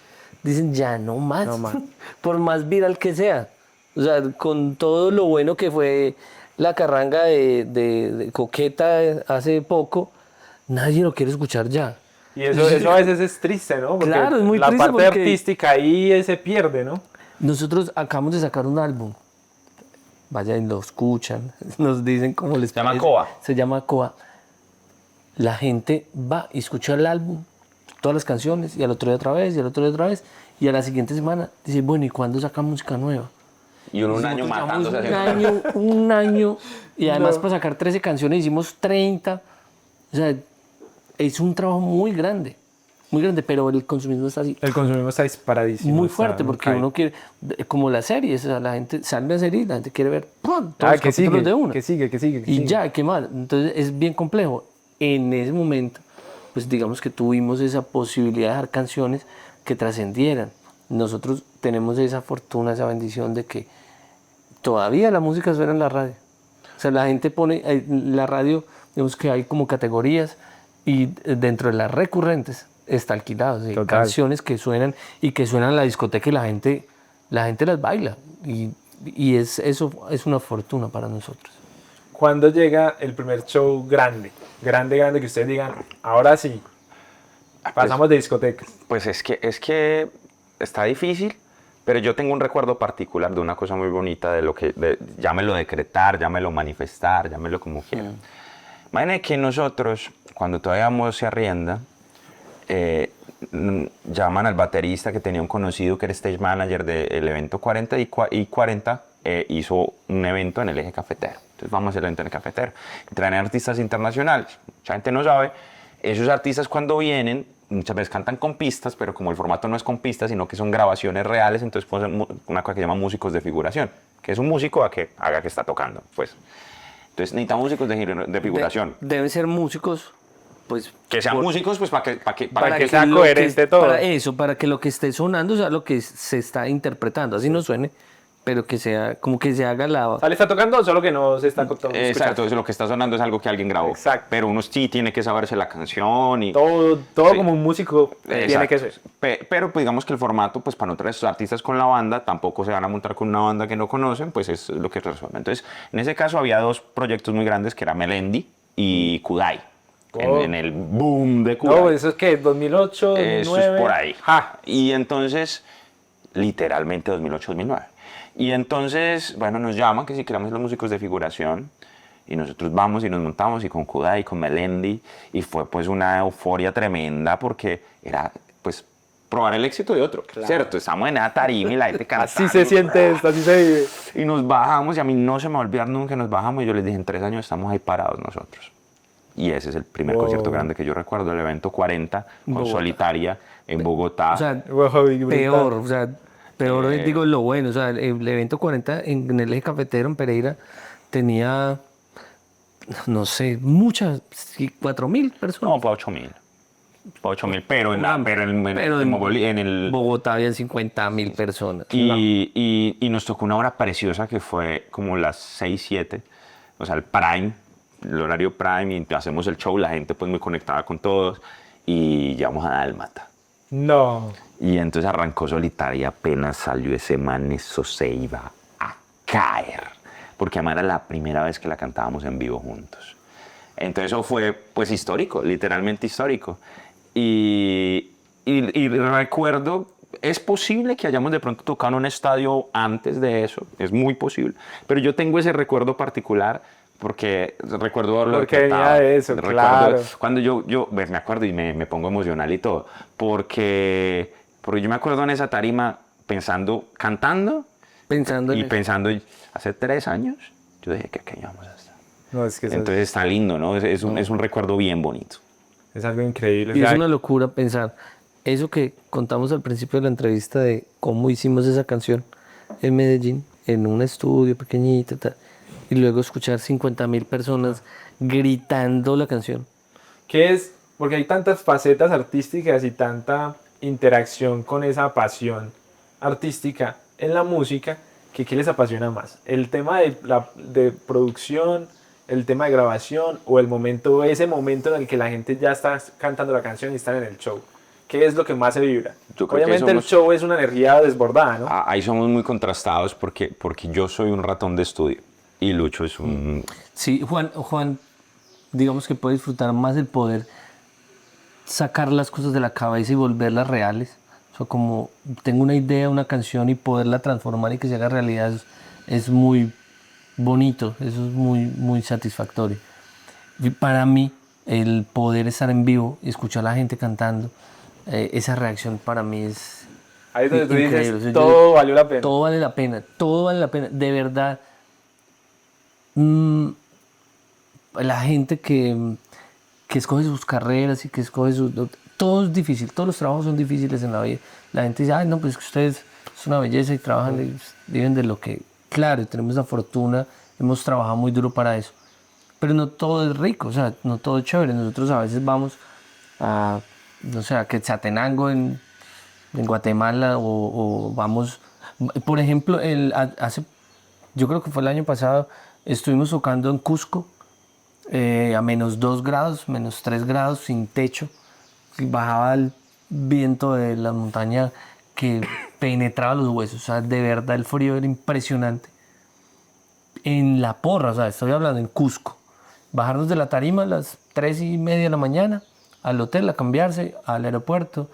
Speaker 3: Dicen, ya no más,
Speaker 1: No más.
Speaker 3: por más viral que sea. O sea, con todo lo bueno que fue la carranga de Coqueta hace poco, nadie lo quiere escuchar ya.
Speaker 1: Y eso a veces es triste, ¿no? Porque
Speaker 3: Claro, es muy
Speaker 1: la
Speaker 3: triste
Speaker 1: parte
Speaker 3: porque
Speaker 1: artística ahí se pierde, ¿no?
Speaker 3: nosotros acabamos de sacar un álbum. Vayan y lo escuchan, nos dicen cómo les
Speaker 2: Se llama
Speaker 3: parece.
Speaker 2: Coa.
Speaker 3: Se llama Coa. La gente va y escucha el álbum, todas las canciones, y al otro día otra vez, y al otro día otra vez, y a la siguiente semana dice, bueno, ¿y cuándo sacan música nueva?
Speaker 2: Y uno un año
Speaker 3: Nosotros
Speaker 2: matándose.
Speaker 3: llevamos un año, y además para sacar 13 canciones hicimos 30. O sea, es un trabajo muy grande, pero el consumismo está así.
Speaker 1: El consumismo está disparadísimo.
Speaker 3: Muy
Speaker 1: está
Speaker 3: fuerte, porque
Speaker 1: cae.
Speaker 3: uno quiere, como las series, o sea, la gente sale la serie y la gente quiere ver ¡pum! Todos los
Speaker 1: Que
Speaker 3: capítulos
Speaker 1: sigue,
Speaker 3: de una.
Speaker 1: que sigue.
Speaker 3: Y
Speaker 1: sigue.
Speaker 3: ya, ¿qué más? Entonces es bien complejo. En ese momento, pues digamos que tuvimos esa posibilidad de dejar canciones que trascendieran. Nosotros tenemos esa fortuna, esa bendición de que todavía la música suena en la radio. O sea, la gente pone, la radio, digamos que hay como categorías y dentro de las recurrentes está alquilados. Hay
Speaker 1: Total.
Speaker 3: canciones que suenan y que suenan en la discoteca y la gente las baila. Y eso es una fortuna para nosotros.
Speaker 1: ¿Cuándo llega el primer show grande, que ustedes digan, ahora sí, pasamos de discotecas?
Speaker 2: Pues es que está difícil, pero yo tengo un recuerdo particular de una cosa muy bonita de lo que, llámelo decretar, llámelo manifestar, llámelo como quieran. Imagínate que nosotros, cuando todavía íbamos se arrienda, llaman al baterista que tenía un conocido que era stage manager del evento 40 y 40 hizo un evento en el eje cafetero. Entonces vamos al evento en el cafetero. Traen artistas internacionales. Mucha gente no sabe. Esos artistas cuando vienen, muchas veces cantan con pistas, pero como el formato no es con pistas, sino que son grabaciones reales, entonces ponen una cosa que se llama músicos de figuración, que es un músico a que haga que está tocando. Pues. Entonces necesitamos músicos de figuración.
Speaker 3: Deben ser músicos, pues...
Speaker 2: Que sean músicos, pues para
Speaker 1: que sea coherente todo.
Speaker 3: Para que lo que esté sonando sea lo que se está interpretando. Así no suene, pero que sea, como que se haga la...
Speaker 1: O sea, le está tocando, solo que no se está escuchando.
Speaker 2: Exacto, lo que está sonando es algo que alguien grabó.
Speaker 1: Exacto.
Speaker 2: Pero uno sí tiene que saberse la canción y...
Speaker 1: Todo
Speaker 2: Sí.
Speaker 1: como un músico tiene que ser.
Speaker 2: Pero pues digamos que el formato, pues para no traer esos artistas con la banda, tampoco se van a montar con una banda que no conocen, pues es lo que resuelve. Entonces, en ese caso había 2 proyectos muy grandes que era Melendi y Kudai.
Speaker 1: Oh.
Speaker 2: En el boom de Kudai.
Speaker 1: No, eso es que 2008, 2009.
Speaker 2: Eso es por ahí.
Speaker 1: Ja.
Speaker 2: Y entonces, literalmente 2008-2009. Y entonces, bueno, nos llaman que si queremos ser los músicos de figuración. Y nosotros vamos y nos montamos y con Kudai y con Melendi. Y fue pues una euforia tremenda porque era pues probar el éxito de otro.
Speaker 1: Claro.
Speaker 2: ¿Cierto? Estamos en una tarima y la gente cantando.
Speaker 1: Así se siente esto, así se vive.
Speaker 2: Y nos bajamos y a mí no se me va a olvidar nunca que nos bajamos. Y yo les dije, en 3 años estamos ahí parados nosotros. Y ese es el primer
Speaker 1: Wow.
Speaker 2: concierto grande que yo recuerdo, el evento 40 con
Speaker 3: Bogotá.
Speaker 2: Solitaria en Bogotá.
Speaker 3: O sea,
Speaker 1: Wow, y brutal.
Speaker 3: peor digo lo bueno. O sea, el evento 40 en el eje cafetero en Pereira tenía, no sé, muchas, 4.000 personas.
Speaker 2: No, para 8.000. Para 8.000, pero en el...
Speaker 3: Bogotá habían 50.000 personas.
Speaker 2: Y nos tocó una hora preciosa que fue como las 6, 7, o sea, el prime, el horario prime y hacemos el show, la gente pues muy conectada con todos y llegamos a Dálmata.
Speaker 1: No.
Speaker 2: Y entonces arrancó Solitaria, apenas salió ese man, eso se iba a caer, porque además era la primera vez que la cantábamos en vivo juntos. Entonces eso fue pues histórico, literalmente histórico. Y recuerdo, es posible que hayamos de pronto tocado en un estadio antes de eso, es muy posible, pero yo tengo ese recuerdo particular porque recuerdo lo
Speaker 1: Porque
Speaker 2: que
Speaker 1: venía
Speaker 2: estaba.
Speaker 1: de eso,
Speaker 2: Recuerdo
Speaker 1: claro.
Speaker 2: cuando yo me acuerdo y me pongo emocional y todo, porque yo me acuerdo en esa tarima pensando, cantando
Speaker 3: Pensando en
Speaker 2: y
Speaker 3: eso.
Speaker 2: pensando, hace 3 años, yo dije que aquí íbamos a estar.
Speaker 1: No, es que eso
Speaker 2: Entonces está lindo, ¿no? Es un recuerdo bien bonito.
Speaker 1: es algo increíble. O
Speaker 3: Y es
Speaker 1: sea,
Speaker 3: una locura pensar eso que contamos al principio de la entrevista de cómo hicimos esa canción en Medellín, en un estudio pequeñito, y luego escuchar 50.000 personas gritando la canción.
Speaker 1: ¿qué es? Porque hay tantas facetas artísticas y tanta interacción con esa pasión artística en la música, que ¿qué les apasiona más? ¿El tema de producción, el tema de grabación o ese momento en el que la gente ya está cantando la canción y están en el show? ¿Qué es lo que más se vibra?
Speaker 2: Yo creo que
Speaker 1: Obviamente el
Speaker 2: somos-
Speaker 1: show es una energía desbordada, ¿no?
Speaker 2: Ahí somos muy contrastados porque yo soy un ratón de estudio y Lucho es un...
Speaker 3: Sí, Juan, digamos que puede disfrutar más el poder sacar las cosas de la cabeza y volverlas reales. O sea, como tengo una idea, una canción y poderla transformar y que se haga realidad es muy bonito, eso es muy, muy satisfactorio. Y para mí, el poder estar en vivo y escuchar a la gente cantando, esa reacción para mí es
Speaker 1: Ahí es donde tú
Speaker 3: increíble.
Speaker 1: dices,
Speaker 3: O sea,
Speaker 1: todo valió la pena.
Speaker 3: todo vale la pena, todo vale la pena. De verdad, mm, la gente que escoge sus carreras y que escoge sus... Todo es difícil, todos los trabajos son difíciles en la vida. La gente dice, ay, no, pues que ustedes es una belleza y trabajan y viven de lo que... Claro, tenemos la fortuna, hemos trabajado muy duro para eso. Pero no todo es rico, o sea, no todo es chévere. Nosotros a veces vamos a, no sé, a Quetzaltenango en Guatemala o vamos... Por ejemplo, yo creo que fue el año pasado, estuvimos tocando en Cusco a -2 grados, -3 grados, sin techo. Y bajaba el viento de la montaña que penetraba los huesos. O sea, de verdad el frío era impresionante. En La Porra, o sea, estoy hablando en Cusco. Bajarnos de la tarima a las 3:30 de la mañana, al hotel a cambiarse, al aeropuerto,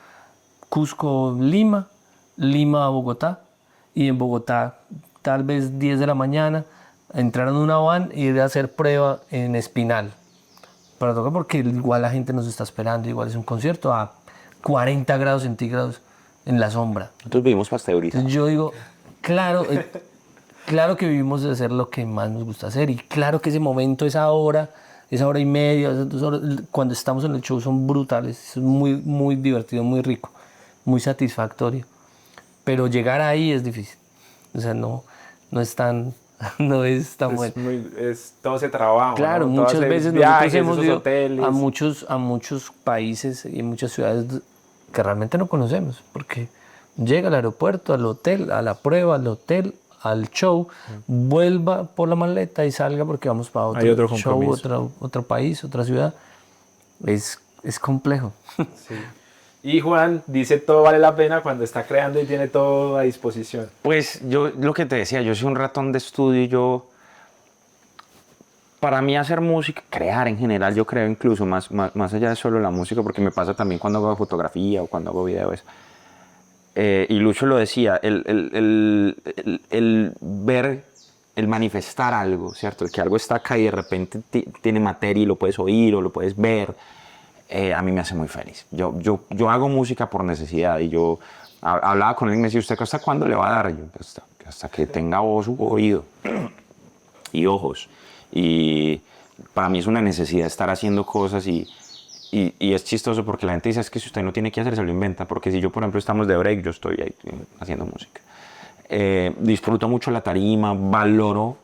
Speaker 3: Cusco-Lima, Lima a Bogotá, y en Bogotá tal vez 10 de la mañana, entrar en una van y ir a hacer prueba en Espinal para tocar, porque igual la gente nos está esperando, igual es un concierto a 40 grados centígrados en la sombra.
Speaker 2: Nosotros vivimos pasteurizado.
Speaker 3: Entonces yo digo, claro, claro que vivimos de hacer lo que más nos gusta hacer, y claro que ese momento, esa hora y media, esas 2 horas, cuando estamos en el show son brutales, es muy, muy divertido, muy rico, muy satisfactorio. Pero llegar ahí es difícil, o sea, no es tan, no es tan bueno.
Speaker 1: Todo ese trabajo,
Speaker 3: Claro,
Speaker 1: ¿no?
Speaker 3: muchas
Speaker 1: Todos esos
Speaker 3: veces
Speaker 1: viajes,
Speaker 3: nosotros hemos
Speaker 1: esos
Speaker 3: ido
Speaker 1: hoteles.
Speaker 3: a muchos países y muchas ciudades que realmente no conocemos, porque llega al aeropuerto, al hotel, a la prueba, al hotel, al show, vuelva por la maleta y salga porque vamos para
Speaker 1: Hay otro
Speaker 3: otro show,
Speaker 1: compromiso.
Speaker 3: otro país, otra ciudad. Es complejo.
Speaker 1: Sí. Y Juan dice todo vale la pena cuando está creando y tiene todo a disposición.
Speaker 2: Pues yo, lo que te decía, yo soy un ratón de estudio y para mí hacer música, crear en general, yo creo incluso más allá de solo la música, porque me pasa también cuando hago fotografía o cuando hago videos. Y Lucho lo decía, el ver, el manifestar algo, ¿cierto? El que algo está acá y de repente tiene materia y lo puedes oír o lo puedes ver, a mí me hace muy feliz. Yo hago música por necesidad y yo hablaba con él y me decía, ¿usted hasta cuándo le va a dar? Yo, hasta que tenga voz, oído y ojos. Y para mí es una necesidad estar haciendo cosas y es chistoso porque la gente dice, es que si usted no tiene que hacer, se lo inventa. Porque si yo, por ejemplo, estamos de break, yo estoy ahí haciendo música. Disfruto mucho la tarima, valoro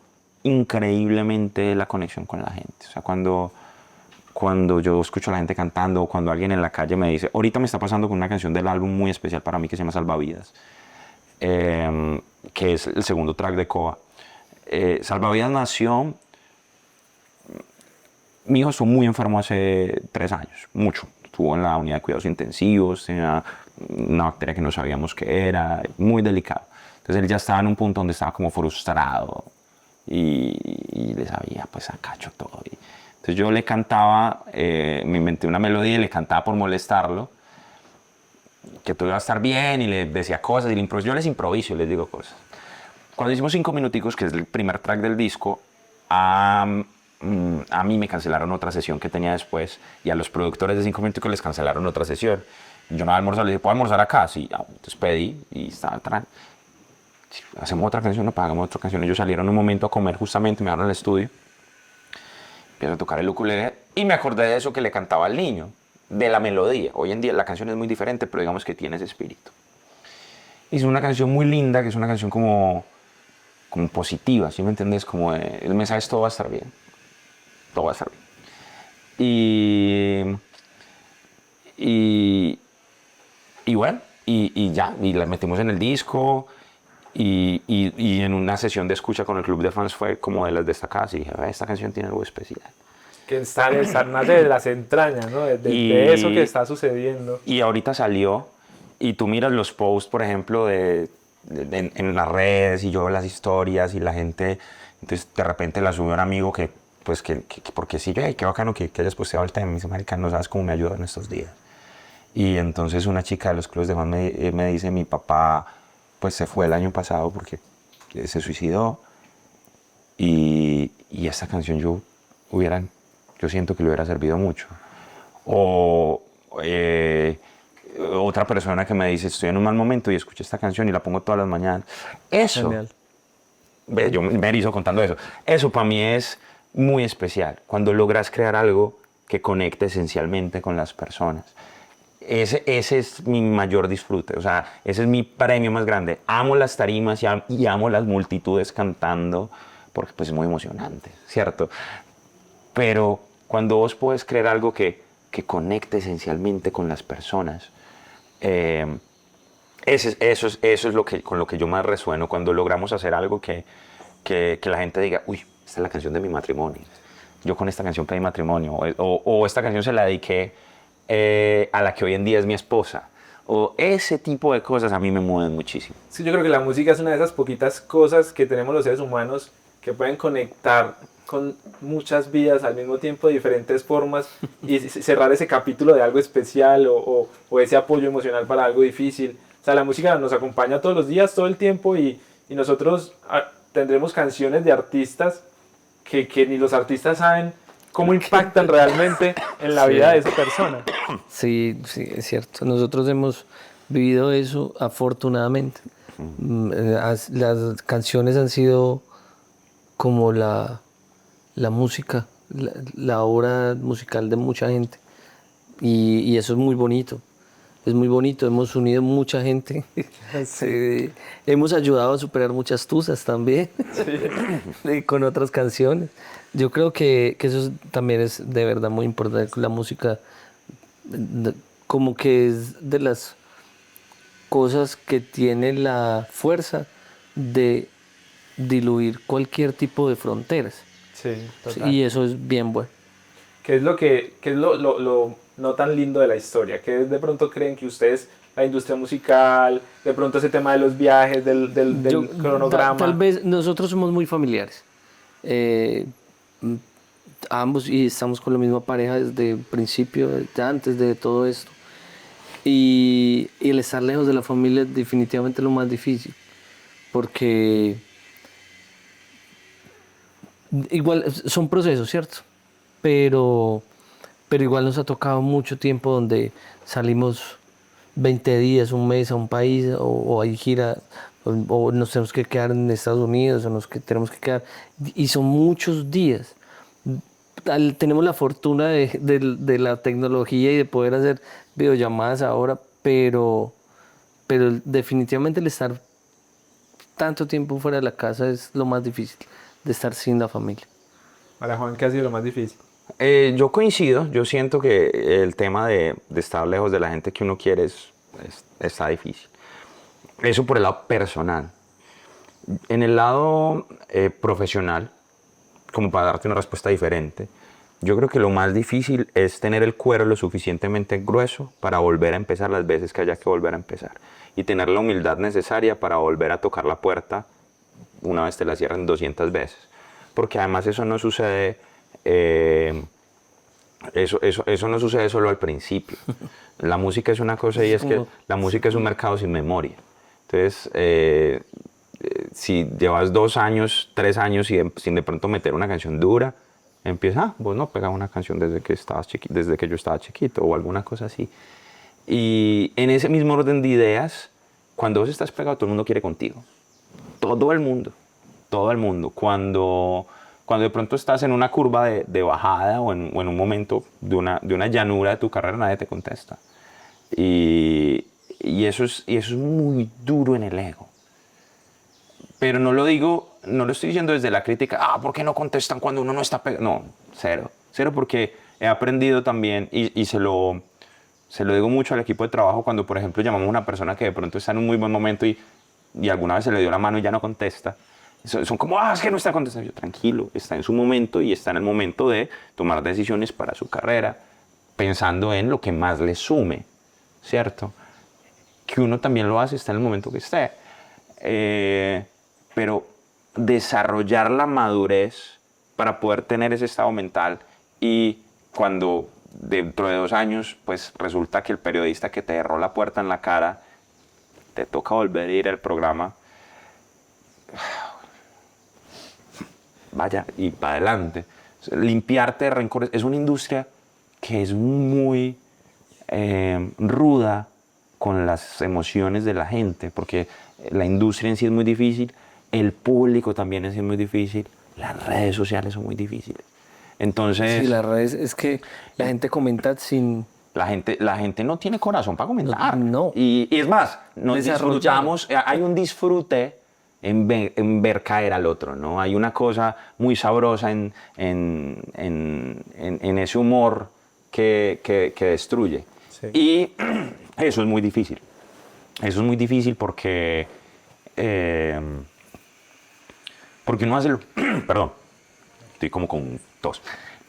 Speaker 2: increíblemente la conexión con la gente. O sea, cuando yo escucho a la gente cantando o cuando alguien en la calle me dice, ahorita me está pasando con una canción del álbum muy especial para mí que se llama Salvavidas, que es el segundo track de Coa. Salvavidas nació Mi hijo estuvo muy enfermo hace 3 años, mucho. Estuvo en la unidad de cuidados intensivos, tenía una bacteria que no sabíamos qué era, muy delicado. Entonces él ya estaba en un punto donde estaba como frustrado y le sabía pues a cacho todo. Entonces yo le cantaba, me inventé una melodía y le cantaba por molestarlo, que todo iba a estar bien, y le decía cosas y yo les improviso y les digo cosas. Cuando hicimos 5 minuticos, que es el primer track del disco, a mí me cancelaron otra sesión que tenía después, y a los productores de 5 minuticos les cancelaron otra sesión. Yo no almorzar, les dije, ¿puedo almorzar acá? Sí, entonces pedí y estaba atrás. Hacemos otra canción, no pagamos otra canción. Ellos salieron un momento a comer, justamente me dieron al estudio, empiezo a tocar el ukulele y me acordé de eso que le cantaba al niño, de la melodía. Hoy en día la canción es muy diferente, pero digamos que tiene ese espíritu. Hice una canción muy linda, que es una canción como positiva, ¿sí me entiendes? Como el mensaje es: todo va a estar bien, todo va a estar bien. Y bueno, y ya, y la metimos en el disco, y en una sesión de escucha con el club de fans fue como de las destacadas, y dije, esta canción tiene algo especial.
Speaker 1: Que nace de las entrañas, ¿no? De eso que está sucediendo.
Speaker 2: Y ahorita salió, y tú miras los posts, por ejemplo, en las redes, y yo veo las historias y la gente, entonces de repente la subió un amigo que porque sí, yo, qué bacano que hayas posteado el tema. Me dice, marica, no sabes cómo me ayudó en estos días. Y entonces una chica de los clubes de fans me dice, mi papá pues se fue el año pasado porque se suicidó, y esta canción yo siento que le hubiera servido mucho. O otra persona que me dice, estoy en un mal momento y escucho esta canción y la pongo todas las mañanas. Eso,
Speaker 3: Genial.
Speaker 2: yo me erizo contando eso. Eso para mí es muy especial, cuando logras crear algo que conecte esencialmente con las personas. Ese es mi mayor disfrute, o sea, ese es mi premio más grande. Amo las tarimas y amo las multitudes cantando, porque pues es muy emocionante, ¿cierto? Pero cuando vos podés crear algo que conecte esencialmente con las personas, eso es con lo que yo más resueno, cuando logramos hacer algo que la gente diga, uy, esta es la canción de mi matrimonio. Yo con esta canción pedí matrimonio, o esta canción se la dediqué a la que hoy en día es mi esposa. O ese tipo de cosas a mí me mueven muchísimo.
Speaker 1: Sí, yo creo que la música es una de esas poquitas cosas que tenemos los seres humanos que pueden conectar con muchas vidas al mismo tiempo de diferentes formas y cerrar ese capítulo de algo especial o ese apoyo emocional para algo difícil. O sea, la música nos acompaña todos los días, todo el tiempo, y nosotros tendremos canciones de artistas que ni los artistas saben cómo impactan realmente en la vida de esa persona.
Speaker 3: Sí, sí, es cierto. Nosotros hemos vivido eso afortunadamente. Las canciones han sido como la música, la obra musical de mucha gente. Y eso es muy bonito. Es muy bonito, hemos unido mucha gente. Sí. Hemos ayudado a superar muchas tusas también, sí, con otras canciones. Yo creo que eso también es de verdad muy importante. La música como que es de las cosas que tiene la fuerza de diluir cualquier tipo de fronteras.
Speaker 1: Sí, total.
Speaker 3: Y eso es bien bueno.
Speaker 1: ¿Qué es lo no tan lindo de la historia? ¿Qué de pronto creen que ustedes, la industria musical, de pronto ese tema de los viajes, del cronograma?
Speaker 3: Tal vez nosotros somos muy familiares. Ambos, y estamos con la misma pareja desde el principio, antes de todo esto. Y el estar lejos de la familia es definitivamente lo más difícil. Porque igual son procesos, ¿cierto? Pero igual nos ha tocado mucho tiempo donde salimos 20 días, un mes a un país, o hay gira, o nos tenemos que quedar en Estados Unidos, o tenemos que quedar, y son muchos días. Tenemos la fortuna de la tecnología y de poder hacer videollamadas ahora, pero definitivamente el estar tanto tiempo fuera de la casa es lo más difícil, de estar sin la familia.
Speaker 1: Para Juan, ¿qué ha sido lo más difícil?
Speaker 2: Yo coincido, yo siento que el tema de estar lejos de la gente que uno quiere está difícil. Eso por el lado personal. En el lado profesional, como para darte una respuesta diferente, Yo creo que lo más difícil es tener el cuero lo suficientemente grueso para volver a empezar las veces que haya que volver a empezar. Y tener la humildad necesaria para volver a tocar la puerta una vez te la cierran 200 veces. Porque además eso no sucede, eso no sucede solo al principio. La música es una cosa y es que la música es un mercado sin memoria. Entonces, si llevas 2 años, 3 años sin de pronto meter una canción dura, empieza, vos no pegas una canción desde que yo estaba chiquito o alguna cosa así. Y en ese mismo orden de ideas, cuando vos estás pegado, todo el mundo quiere contigo. Todo el mundo. Cuando de pronto estás en una curva de bajada o en un momento de una llanura de tu carrera, nadie te contesta. Y eso es muy duro en el ego. Pero no lo estoy diciendo desde la crítica, ¿por qué no contestan cuando uno no está pegado? No, cero porque he aprendido también y se lo digo mucho al equipo de trabajo cuando, por ejemplo, llamamos a una persona que de pronto está en un muy buen momento y alguna vez se le dio la mano y ya no contesta. Son como, es que no está contestando. Yo, tranquilo, está en su momento y está en el momento de tomar decisiones para su carrera, pensando en lo que más le sume, ¿cierto? Que uno también lo hace, está en el momento que esté. Pero desarrollar la madurez para poder tener ese estado mental y cuando dentro de 2 años pues resulta que el periodista que te cerró la puerta en la cara te toca volver a ir al programa, vaya y para adelante, limpiarte de rencores. Es una industria que es muy ruda con las emociones de la gente, porque la industria en sí es muy difícil, el público también es muy difícil, las redes sociales son muy difíciles. Entonces,
Speaker 3: Sí, las redes, es que la gente comenta sin...
Speaker 2: la gente no tiene corazón para comentar.
Speaker 3: No.
Speaker 2: Y es más, nos
Speaker 3: Desarrollar.
Speaker 2: disfrutamos, hay un disfrute en ver caer al otro, ¿no? Hay una cosa muy sabrosa en ese humor que destruye.
Speaker 1: Sí.
Speaker 2: Y eso es muy difícil. Eso es muy difícil porque uno hace perdón, estoy como con tos.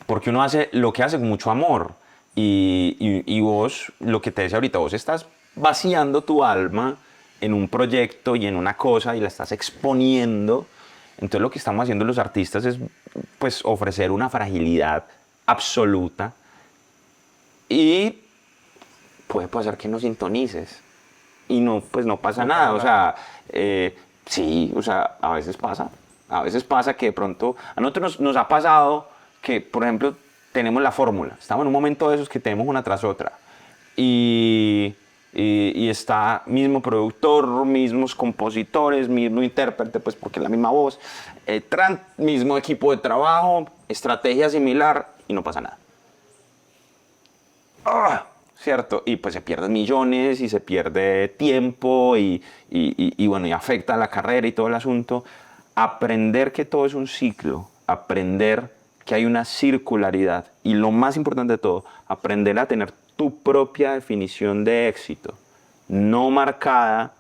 Speaker 2: Porque uno hace lo que hace con mucho amor. Y vos, lo que te decía ahorita, vos estás vaciando tu alma en un proyecto y en una cosa y la estás exponiendo. Entonces lo que estamos haciendo los artistas es pues ofrecer una fragilidad absoluta y puede pasar que no sintonices y pues no pasa nada. O sea, sí, o sea, a veces pasa que de pronto a nosotros nos ha pasado que, por ejemplo, tenemos la fórmula, estamos en un momento de esos que tenemos una tras otra y está mismo productor, mismos compositores, mismo intérprete, pues porque es la misma voz, mismo equipo de trabajo, estrategia similar y no pasa nada. ¿Cierto? Y pues se pierden millones y se pierde tiempo y bueno, y afecta a la carrera y todo el asunto. Aprender que todo es un ciclo, aprender que hay una circularidad y lo más importante de todo, aprender a tener tu propia definición de éxito, no marcada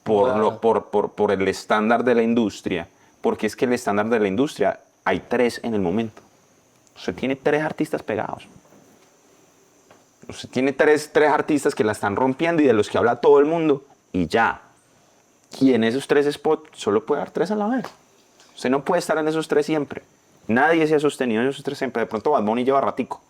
Speaker 2: por el estándar de la industria, porque es que el estándar de la industria hay 3 en el momento. Usted tiene 3 artistas pegados. Usted tiene 3 artistas que la están rompiendo y de los que habla todo el mundo y ya. Y en esos 3 spots solo puede dar 3 a la vez. Usted no puede estar en esos 3 siempre. Nadie se ha sostenido en esos 3 siempre. De pronto Bad Bunny lleva ratico.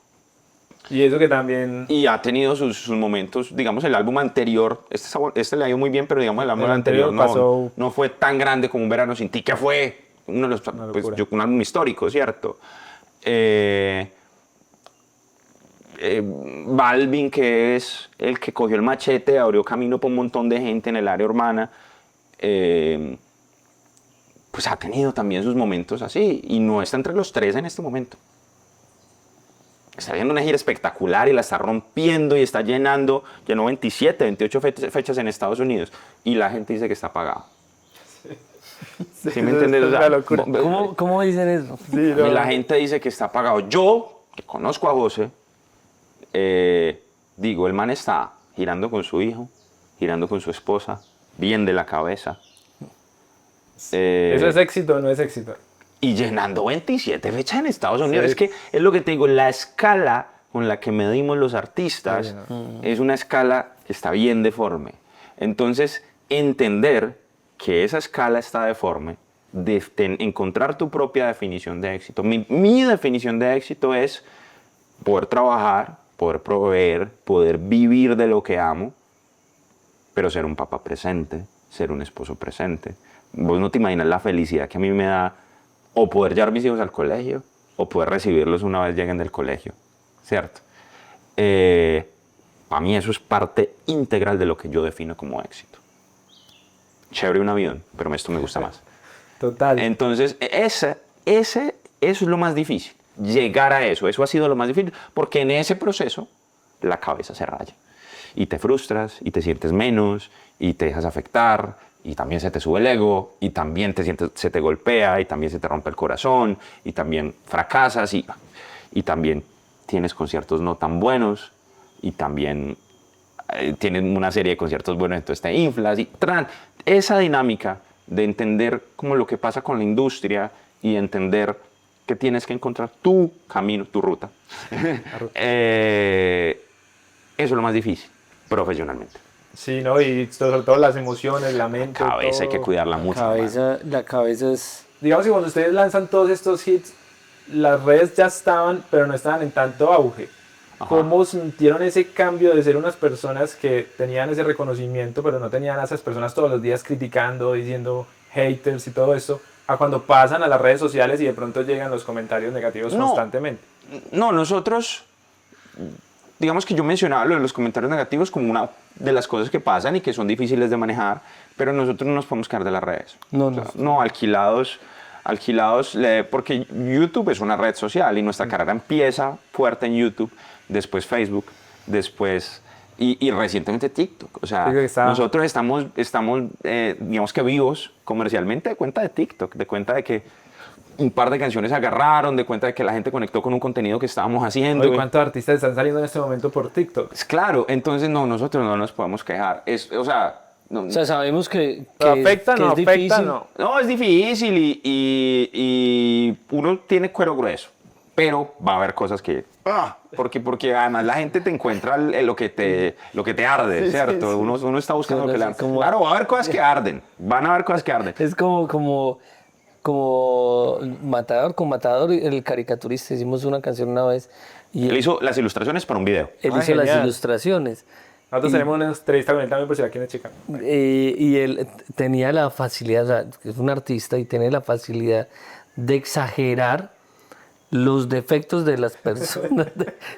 Speaker 1: Y eso que también...
Speaker 2: Y ha tenido sus momentos, digamos, el álbum anterior, este le ha ido muy bien, pero digamos el álbum anterior no fue tan grande como Un Verano Sin Ti, que fue uno de los, pues, un álbum histórico, ¿cierto? Balvin, que es el que cogió el machete, abrió camino para un montón de gente en el área urbana, pues ha tenido también sus momentos así, y no está entre los 3 en este momento. Está haciendo una gira espectacular y la está rompiendo y está llenó 27, 28 fechas en Estados Unidos y la gente dice que está pagado. ¿Sí me entiendes? O sea,
Speaker 3: ¿Cómo dicen eso?
Speaker 1: Sí, no.
Speaker 2: La gente dice que está pagado. Yo, que conozco a José, digo, el man está girando con su hijo, girando con su esposa, bien de la cabeza.
Speaker 1: ¿Eso es éxito o no es éxito?
Speaker 2: y llenando 27 fechas en Estados Unidos.
Speaker 1: Sí.
Speaker 2: Es que es lo que te digo, la escala con la que medimos los artistas es una escala que está bien deforme. Entonces, entender que esa escala está deforme, encontrar tu propia definición de éxito. Mi definición de éxito es poder trabajar, poder proveer, poder vivir de lo que amo, pero ser un papá presente, ser un esposo presente. Vos no te imaginas la felicidad que a mí me da o poder llevar a mis hijos al colegio o poder recibirlos una vez lleguen del colegio, ¿cierto? Para mí eso es parte integral de lo que yo defino como éxito. Chévere un avión, pero esto me gusta más.
Speaker 1: Total.
Speaker 2: Entonces, eso es lo más difícil, llegar a eso. Eso ha sido lo más difícil, porque en ese proceso la cabeza se raya. Y te frustras, y te sientes menos, y te dejas afectar, y también se te sube el ego, y también se te golpea, y también se te rompe el corazón, y también fracasas, y también tienes conciertos no tan buenos, y también tienes una serie de conciertos buenos, entonces te inflas, y esa dinámica de entender como lo que pasa con la industria y entender que tienes que encontrar tu camino, tu ruta. Eso es lo más difícil, profesionalmente.
Speaker 1: Sí, ¿no? Y sobre todo las emociones, la mente.
Speaker 2: La cabeza hay que cuidarla mucho.
Speaker 3: La cabeza es...
Speaker 1: Digamos que cuando ustedes lanzan todos estos hits, las redes ya estaban, pero no estaban en tanto auge.
Speaker 2: Ajá.
Speaker 1: ¿Cómo sintieron ese cambio de ser unas personas que tenían ese reconocimiento, pero no tenían a esas personas todos los días criticando, diciendo haters y todo eso, a cuando pasan a las redes sociales y de pronto llegan los comentarios negativos constantemente?
Speaker 2: No, nosotros, digamos que yo mencionaba lo de los comentarios negativos como una de las cosas que pasan y que son difíciles de manejar, pero nosotros no nos podemos quedar de las redes. No, alquilados, porque YouTube es una red social y nuestra carrera empieza fuerte en YouTube, después Facebook, después y recientemente TikTok. O sea, nosotros estamos digamos que vivos comercialmente de cuenta de TikTok, de cuenta de que un par de canciones agarraron, de cuenta de que la gente conectó con un contenido que estábamos haciendo.
Speaker 1: Oye, ¿cuántos artistas están saliendo en este momento por TikTok?
Speaker 2: Claro, entonces nosotros no nos podemos quejar.
Speaker 3: O sea, sabemos que
Speaker 1: afecta,
Speaker 3: que
Speaker 1: no
Speaker 3: es
Speaker 1: afecta,
Speaker 3: difícil.
Speaker 1: no.
Speaker 2: No, es difícil y uno tiene cuero grueso, pero va a haber cosas que... Porque además la gente te encuentra lo que te arde,
Speaker 1: Sí,
Speaker 2: ¿cierto?
Speaker 1: sí, sí.
Speaker 2: Uno está buscando lo que le arde.
Speaker 3: como-
Speaker 2: Claro, va a haber cosas que arden, van a haber cosas que arden.
Speaker 3: Es como Matador con Matador, el caricaturista. Hicimos una canción una vez y
Speaker 2: Él hizo las ilustraciones para un video.
Speaker 3: él hizo
Speaker 1: genial.
Speaker 3: las ilustraciones.
Speaker 1: Nosotros tenemos una entrevista con él también por si la quieren checar.
Speaker 3: Y él tenía la facilidad, o sea, es un artista y tiene la facilidad de exagerar los defectos de las personas.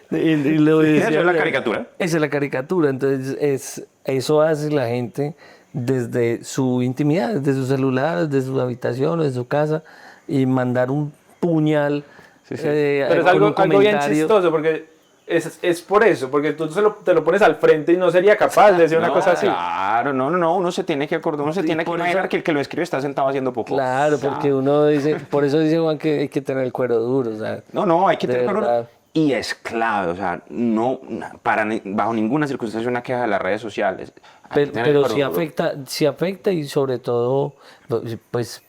Speaker 3: Y lo
Speaker 2: Eso
Speaker 3: decía-
Speaker 2: es la caricatura.
Speaker 3: Esa es la caricatura. Entonces, eso hace la gente desde su intimidad, desde su celular, desde su habitación, desde su casa, y mandar un puñal.
Speaker 1: Pero es
Speaker 3: con
Speaker 1: algo
Speaker 3: un
Speaker 1: bien
Speaker 3: comentario.
Speaker 1: chistoso porque es por eso, porque tú te lo pones al frente y no sería capaz de decir una
Speaker 2: No,
Speaker 1: cosa así.
Speaker 2: Claro, no, uno se tiene que acordar, uno se tiene que
Speaker 3: por
Speaker 2: imaginar
Speaker 3: eso-
Speaker 2: que el que lo escribe está sentado haciendo popó.
Speaker 3: Claro, porque uno dice, por eso dice Juan que hay que tener el cuero duro. O sea,
Speaker 2: No, hay que
Speaker 3: de
Speaker 2: tener
Speaker 3: verdad.
Speaker 2: y es clave, o sea, bajo ninguna circunstancia una queja de las redes sociales. Hay que tener
Speaker 3: Pero
Speaker 2: el cuero duro.
Speaker 3: sí afecta y sobre todo, pues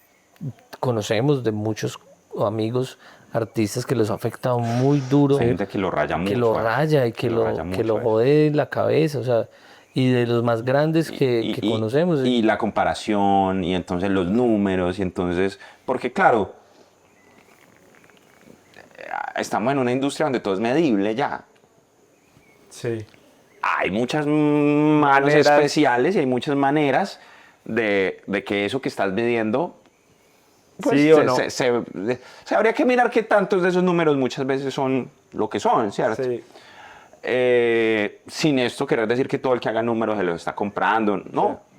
Speaker 3: conocemos de muchos amigos artistas que les ha afectado muy duro,
Speaker 2: Hay gente que lo raya mucho.
Speaker 3: que lo raya y que lo
Speaker 2: raya mucho,
Speaker 3: jode la cabeza, o sea, y de los más grandes que conocemos.
Speaker 2: Y la comparación, y entonces los números, y entonces, porque claro, estamos en una industria donde todo es medible ya.
Speaker 1: Sí.
Speaker 2: Hay muchas manos
Speaker 1: Maneras.
Speaker 2: especiales y hay muchas maneras de que eso que estás midiendo, pues,
Speaker 1: Sí o no.
Speaker 2: habría que mirar qué tantos de esos números muchas veces son lo que son, ¿cierto?
Speaker 1: Sí.
Speaker 2: Sin esto querer decir que todo el que haga números se los está comprando,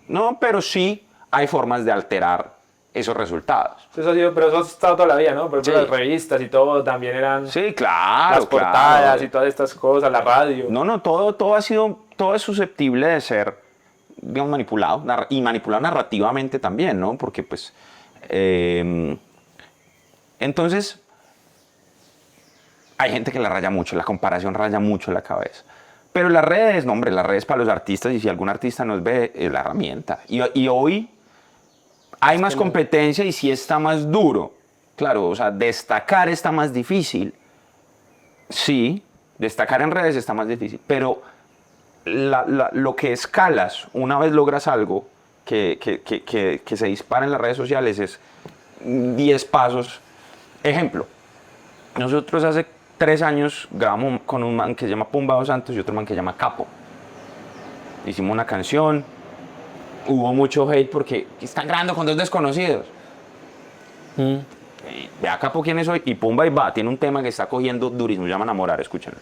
Speaker 2: no, pero sí hay formas de alterar esos resultados.
Speaker 1: Eso ha sido, pero eso ha estado toda la vida, ¿no? Por ejemplo,
Speaker 2: Sí.
Speaker 1: las revistas y todo también eran
Speaker 2: Sí, claro.
Speaker 1: las portadas
Speaker 2: claro.
Speaker 1: y todas estas cosas, la radio.
Speaker 2: No, todo es susceptible de ser, digamos, manipulado y manipulado narrativamente también, ¿no? Porque, pues, entonces, hay gente que la raya mucho, la comparación raya mucho la cabeza. Pero las redes, no, hombre, las redes para los artistas, y si algún artista nos ve, es la herramienta. Y hoy hay más competencia y sí está más duro. claro, o sea, destacar está más difícil. Sí, destacar en redes está más difícil, pero lo que escalas, una vez logras algo que se dispara en las redes sociales, es 10 pasos. Ejemplo, nosotros hace 3 años grabamos con un man que se llama Pumba Dos Santos y otro man que se llama Capo. Hicimos una canción, hubo mucho hate porque están grabando con 2 desconocidos. Ve a Capo quién es hoy y Pumba y va, tiene un tema que está cogiendo durísimo, se llama Enamorar, escúchenlo.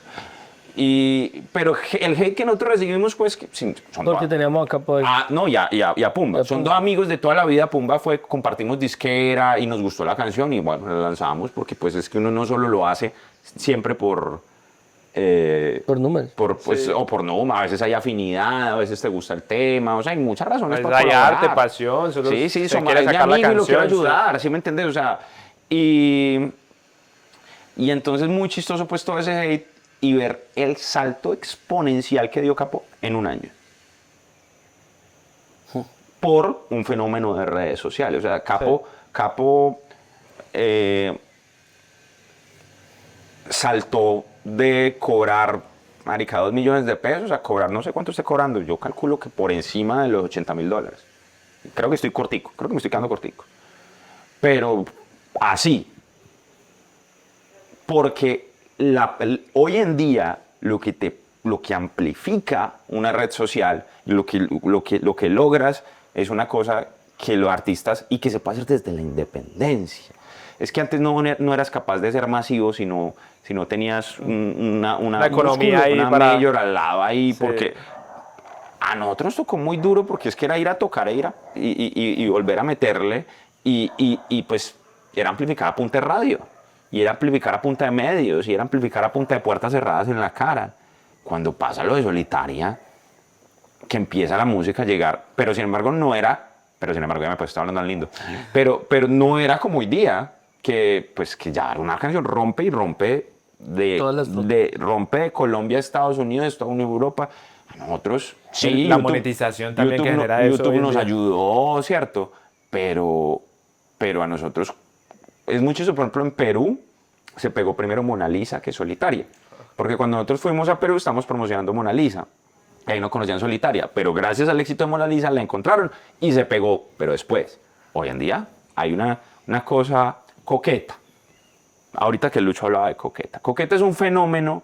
Speaker 2: Pero el hate que nosotros recibimos, pues, son
Speaker 3: Porque teníamos acá pues,
Speaker 2: no, y a Pumba. Son 2 amigos de toda la vida. Pumba compartimos disquera y nos gustó la canción y bueno, la lanzamos porque pues es que uno no solo lo hace siempre por
Speaker 3: números.
Speaker 2: pues, o por números, a veces hay afinidad, a veces te gusta el tema, o sea, hay muchas razones
Speaker 1: Pues
Speaker 2: para
Speaker 1: hay
Speaker 2: colaborar.
Speaker 1: arte, pasión, solo
Speaker 2: Sí,
Speaker 1: se
Speaker 2: somos
Speaker 1: quiere sacar la
Speaker 2: amigo y lo quiero
Speaker 1: canción, sí.
Speaker 2: ayudar, ¿sí me entiendes? O sea, y entonces muy chistoso pues todo ese hate y ver el salto exponencial que dio Capo en un año. Por un fenómeno de redes sociales. O sea, Capo saltó de cobrar, marica, 2 millones de pesos a cobrar, no sé cuánto esté cobrando. Yo calculo que por encima de los $80.000. Creo que estoy cortico, creo que me estoy quedando cortico. Pero así. Porque hoy en día lo que amplifica una red social, lo que logras es una cosa que los artistas, y que se puede hacer desde la independencia. Es que antes no eras capaz de ser masivo si no tenías una
Speaker 1: economía ahí
Speaker 2: una
Speaker 1: para...
Speaker 2: mayor al lado ahí,
Speaker 1: Sí.
Speaker 2: porque a nosotros tocó muy duro porque es que era ir a tocar y volver a meterle y pues era amplificar a punta de radio. Y era amplificar a punta de medios, y era amplificar a punta de puertas cerradas en la cara. Cuando pasa lo de Solitaria, que empieza la música a llegar, pero sin embargo ya me estar hablando tan lindo, pero no era como hoy día, que ya una canción rompe rompe de Colombia a Estados Unidos, de Estados Unidos a Europa. A nosotros, sí.
Speaker 1: La monetización también que genera eso
Speaker 2: YouTube
Speaker 1: hoy en
Speaker 2: nos
Speaker 1: día.
Speaker 2: ayudó, ¿cierto? Pero a nosotros es mucho eso. Por ejemplo, en Perú se pegó primero Mona Lisa que Solitaria. Porque cuando nosotros fuimos a Perú estamos promocionando Mona Lisa. Y ahí no conocían Solitaria. Pero gracias al éxito de Mona Lisa la encontraron y se pegó. Pero después, hoy en día, hay una cosa coqueta. Ahorita que Lucho hablaba de coqueta. Coqueta es un fenómeno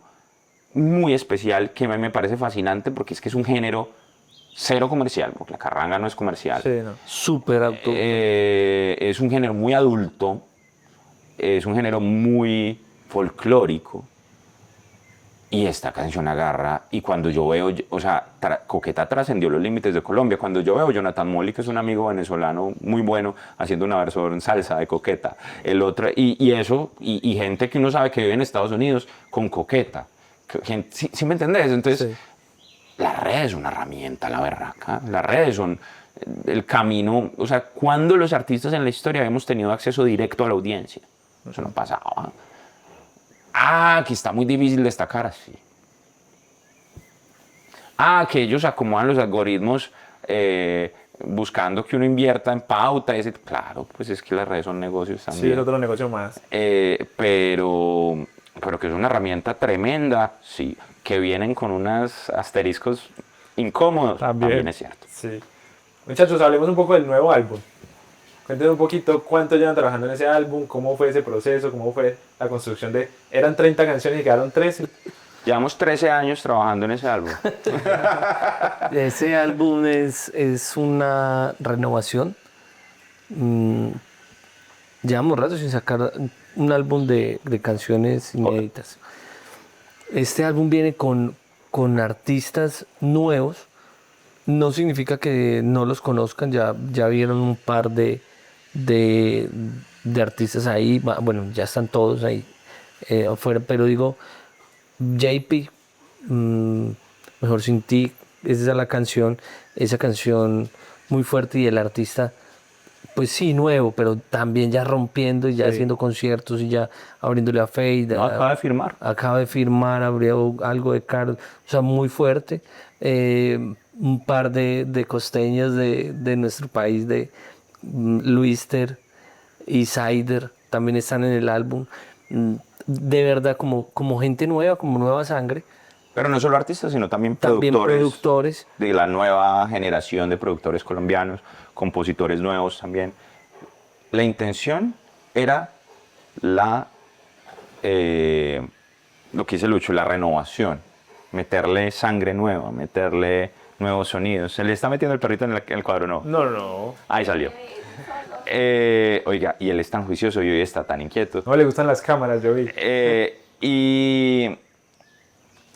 Speaker 2: muy especial que a mí me parece fascinante porque es que es un género cero comercial, porque la carranga no es comercial.
Speaker 1: Sí, no.
Speaker 3: Súper auto.
Speaker 2: Es un género muy adulto, es un género muy folclórico. Y esta canción agarra, y cuando yo veo, o sea, Coqueta trascendió los límites de Colombia. Cuando yo veo a Jonathan Molly, que es un amigo venezolano muy bueno, haciendo una versión salsa de Coqueta, el otro, y eso, y gente que uno sabe que vive en Estados Unidos con Coqueta. ¿Sí me entendés? Entonces,
Speaker 3: Sí.
Speaker 2: las redes son una herramienta, la berraca. Las redes son el camino. O sea, ¿cuándo los artistas en la historia hemos tenido acceso directo a la audiencia? Eso no pasaba. Que está muy difícil destacar así. Que ellos acomodan los algoritmos buscando que uno invierta en pauta. Claro, pues es que las redes son negocios también.
Speaker 1: Sí, es otro negocio más.
Speaker 2: Pero que es una herramienta tremenda, sí. Que vienen con unos asteriscos incómodos, también es cierto.
Speaker 1: Sí. Muchachos, hablemos un poco del nuevo álbum. Cuéntenos un poquito cuánto llevan trabajando en ese álbum, cómo fue ese proceso, cómo fue la construcción de... Eran 30 canciones y quedaron 13.
Speaker 2: Llevamos 13 años trabajando en ese álbum.
Speaker 3: Ese álbum es una renovación. Llevamos rato sin sacar un álbum de canciones inéditas. Este álbum viene con artistas nuevos. No significa que no los conozcan, ya vieron un par de artistas ahí, bueno, ya están todos ahí afuera, pero digo, JP, Mejor Sin Ti, esa es esa canción muy fuerte, y el artista, pues sí, nuevo, pero también ya rompiendo y ya haciendo conciertos y ya abriéndole a Fade.
Speaker 2: No, acaba de firmar.
Speaker 3: Acaba de firmar, abrió algo de Carlos, o sea, muy fuerte. Un par de costeños de nuestro país, de Luister y Sider, también están en el álbum. De verdad, como gente nueva, como nueva sangre.
Speaker 2: Pero no solo artistas, sino también
Speaker 3: También
Speaker 2: productores.
Speaker 3: productores.
Speaker 2: De la nueva generación de productores colombianos, compositores nuevos también. La intención era lo que dice Lucho, la renovación. Meterle sangre nueva, meterle nuevos sonidos. ¿Se le está metiendo el perrito en el cuadro? No.
Speaker 1: No.
Speaker 2: Ahí salió. Oiga, y él es tan juicioso y hoy está tan inquieto.
Speaker 1: No le gustan las cámaras, yo vi.
Speaker 2: Y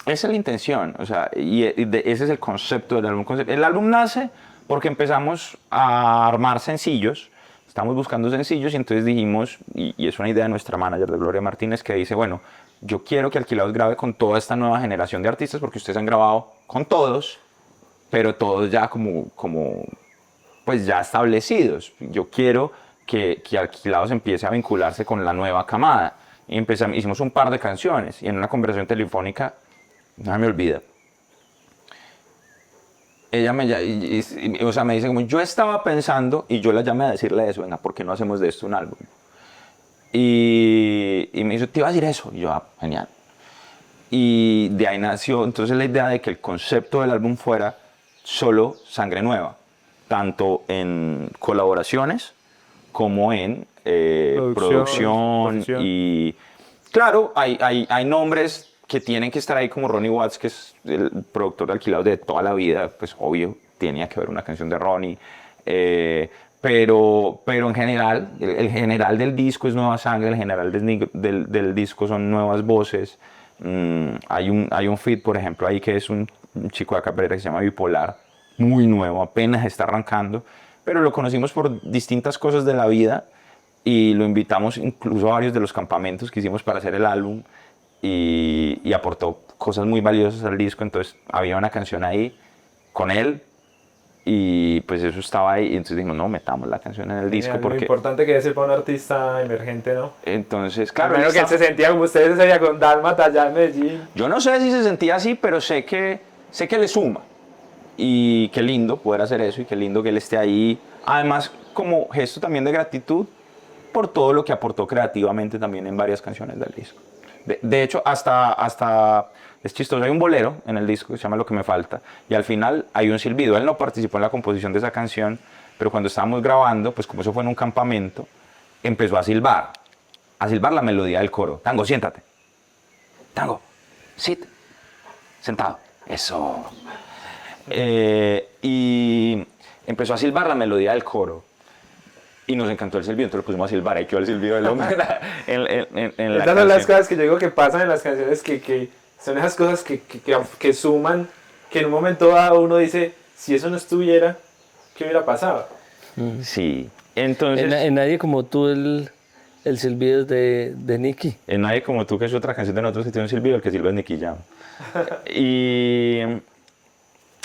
Speaker 2: esa es la intención, o sea, ese es el concepto del álbum. El álbum nace porque empezamos a armar sencillos, estamos buscando sencillos y entonces dijimos, y es una idea de nuestra manager, de Gloria Martínez, que dice, bueno, yo quiero que Alquilados grabe con toda esta nueva generación de artistas porque ustedes han grabado con todos, pero todos ya como pues ya establecidos. Yo quiero que Alquilados empiece a vincularse con la nueva camada. Y hicimos un par de canciones y en una conversación telefónica, no me olvida, ella me dice como, yo estaba pensando, y yo la llamé a decirle eso, venga, ¿por qué no hacemos de esto un álbum? Y me dijo, te iba a decir eso, y yo, genial. Y de ahí nació entonces la idea de que el concepto del álbum fuera solo sangre nueva, tanto en colaboraciones como en producción. Y claro, hay nombres que tienen que estar ahí, como Ronnie Watts, que es el productor de Alquilados de toda la vida, pues obvio, tenía que haber una canción de Ronnie, pero en general, el general del disco es nueva sangre, el general del disco son nuevas voces. Hay un feat, por ejemplo, ahí que es un chico de acá que se llama Bipolar, muy nuevo, apenas está arrancando, pero lo conocimos por distintas cosas de la vida y lo invitamos incluso a varios de los campamentos que hicimos para hacer el álbum y aportó cosas muy valiosas al disco. Entonces había una canción ahí con él y pues eso estaba ahí y entonces dijimos, no, metamos la canción en el disco.
Speaker 1: Lo
Speaker 2: Porque
Speaker 1: importante que es ser para un artista emergente, ¿no?
Speaker 2: entonces, claro,
Speaker 1: Primero que él se sentía como ustedes se veía con Dálmata allá en Medellín.
Speaker 2: yo no sé si se sentía así, pero sé que le suma. Y qué lindo poder hacer eso y qué lindo que él esté ahí. Además, como gesto también de gratitud por todo lo que aportó creativamente también en varias canciones del disco. De hecho, hasta es chistoso, hay un bolero en el disco que se llama Lo que me falta y al final hay un silbido. Él no participó en la composición de esa canción, pero cuando estábamos grabando, pues como eso fue en un campamento, empezó a silbar la melodía del coro. Tango, siéntate. Tango, sit, sentado. Eso. Y empezó a silbar la melodía del coro y nos encantó el silbido, entonces lo pusimos a silbar. Ahí quedó el silbido del hombre en la
Speaker 1: Estas son las
Speaker 2: canción.
Speaker 1: cosas que yo digo que pasan en las canciones, que son esas cosas que suman, que en un momento dado uno dice, si eso no estuviera, ¿qué hubiera pasado?
Speaker 2: Sí, entonces
Speaker 3: En Nadie como tú, el silbido de Nicky.
Speaker 2: en Nadie como tú, que es otra canción de nosotros que tiene un silbido, el que silba es Nicky Jam. y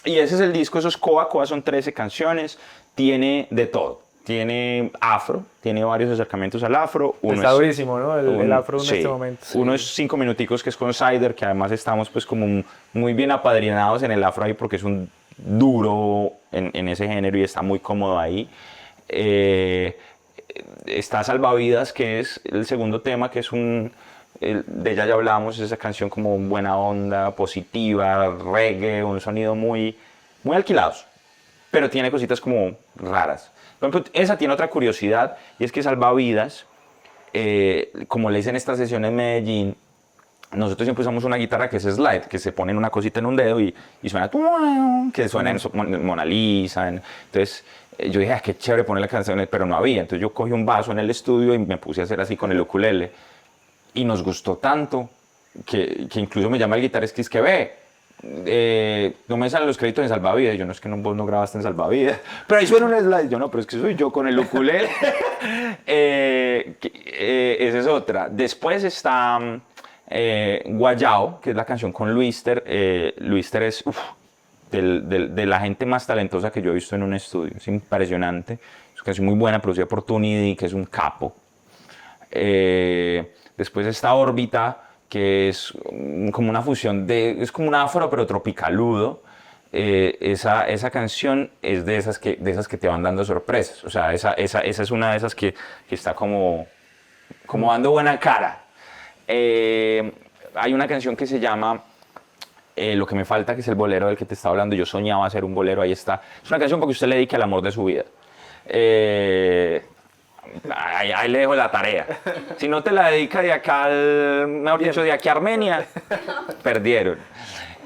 Speaker 2: ese es el disco, esos Coa son 13 canciones, tiene de todo. Tiene afro, tiene varios acercamientos al afro.
Speaker 1: Está durísimo, ¿no? El afro en
Speaker 2: sí,
Speaker 1: este momento.
Speaker 2: Uno es 5 minuticos, que es con Cider, que además estamos pues como muy bien apadrinados en el afro ahí porque es un duro en ese género y está muy cómodo ahí. Está Salvavidas, que es el segundo tema, que es de ella ya hablábamos, esa canción como buena onda, positiva, reggae, un sonido muy Alquilados, pero tiene cositas como raras. Por ejemplo, esa tiene otra curiosidad y es que Salvavidas, como le dicen estas sesiones en Medellín, nosotros siempre usamos una guitarra que es slide, que se pone una cosita en un dedo y suena, que suena en Mona Lisa. Entonces yo dije, qué chévere poner la canción, pero no había. Entonces yo cogí un vaso en el estudio y me puse a hacer así con el ukulele. Y nos gustó tanto que incluso me llama el guitarrista y es que no me salen los créditos en Salvavidas. Y yo, no, es que vos no grabaste en Salvavidas. Pero ahí suena un slide. Yo, no, pero es que soy yo con el ukulele. Esa es otra. Después está Guayao, que es la canción con Luister. Luister es de la gente más talentosa que yo he visto en un estudio. Es impresionante. Es una canción muy buena, producida por Tunidi, que es un capo. Después está Órbita, que es como una fusión es como un afro pero tropicaludo. Esa canción es de esas que te van dando sorpresas. O sea, esa es una de esas que está como como dando buena cara. Hay una canción que se llama Lo que me falta, que es el bolero del que te estaba hablando. Yo soñaba hacer un bolero, ahí está. Es una canción para que usted le dedique al amor de su vida. Ahí le dejo la tarea. Si no te la dedica de acá, mejor dicho, de aquí a Armenia, perdieron.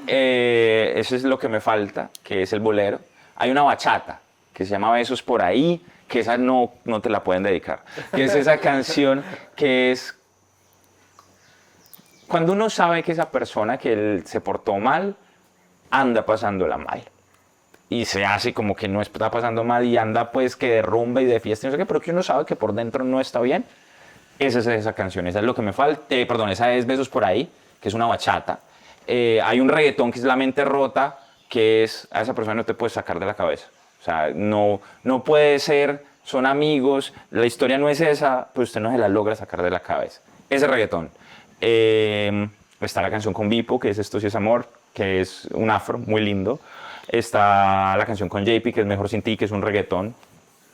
Speaker 2: Eso es Lo que me falta, que es el bolero. Hay una bachata que se llama Besos por ahí, que esa no te la pueden dedicar. Que es esa canción que es cuando uno sabe que esa persona que él se portó mal anda pasándola mal. Y se hace como que no está pasando mal y anda pues que de rumba y de fiesta, no sé qué, pero que uno sabe que por dentro no está bien. Esa es esa canción, esa es Lo que me falta, perdón, esa es Besos por ahí, que es una bachata. Hay un reggaetón que es La mente rota, que es, a esa persona no te puedes sacar de la cabeza. O sea, no puede ser, son amigos, la historia no es esa, pues usted no se la logra sacar de la cabeza. Ese reggaetón. Está la canción con Vipo, que es Esto sí es amor, que es un afro muy lindo. Está la canción con JP, que es Mejor sin ti, que es un reggaetón,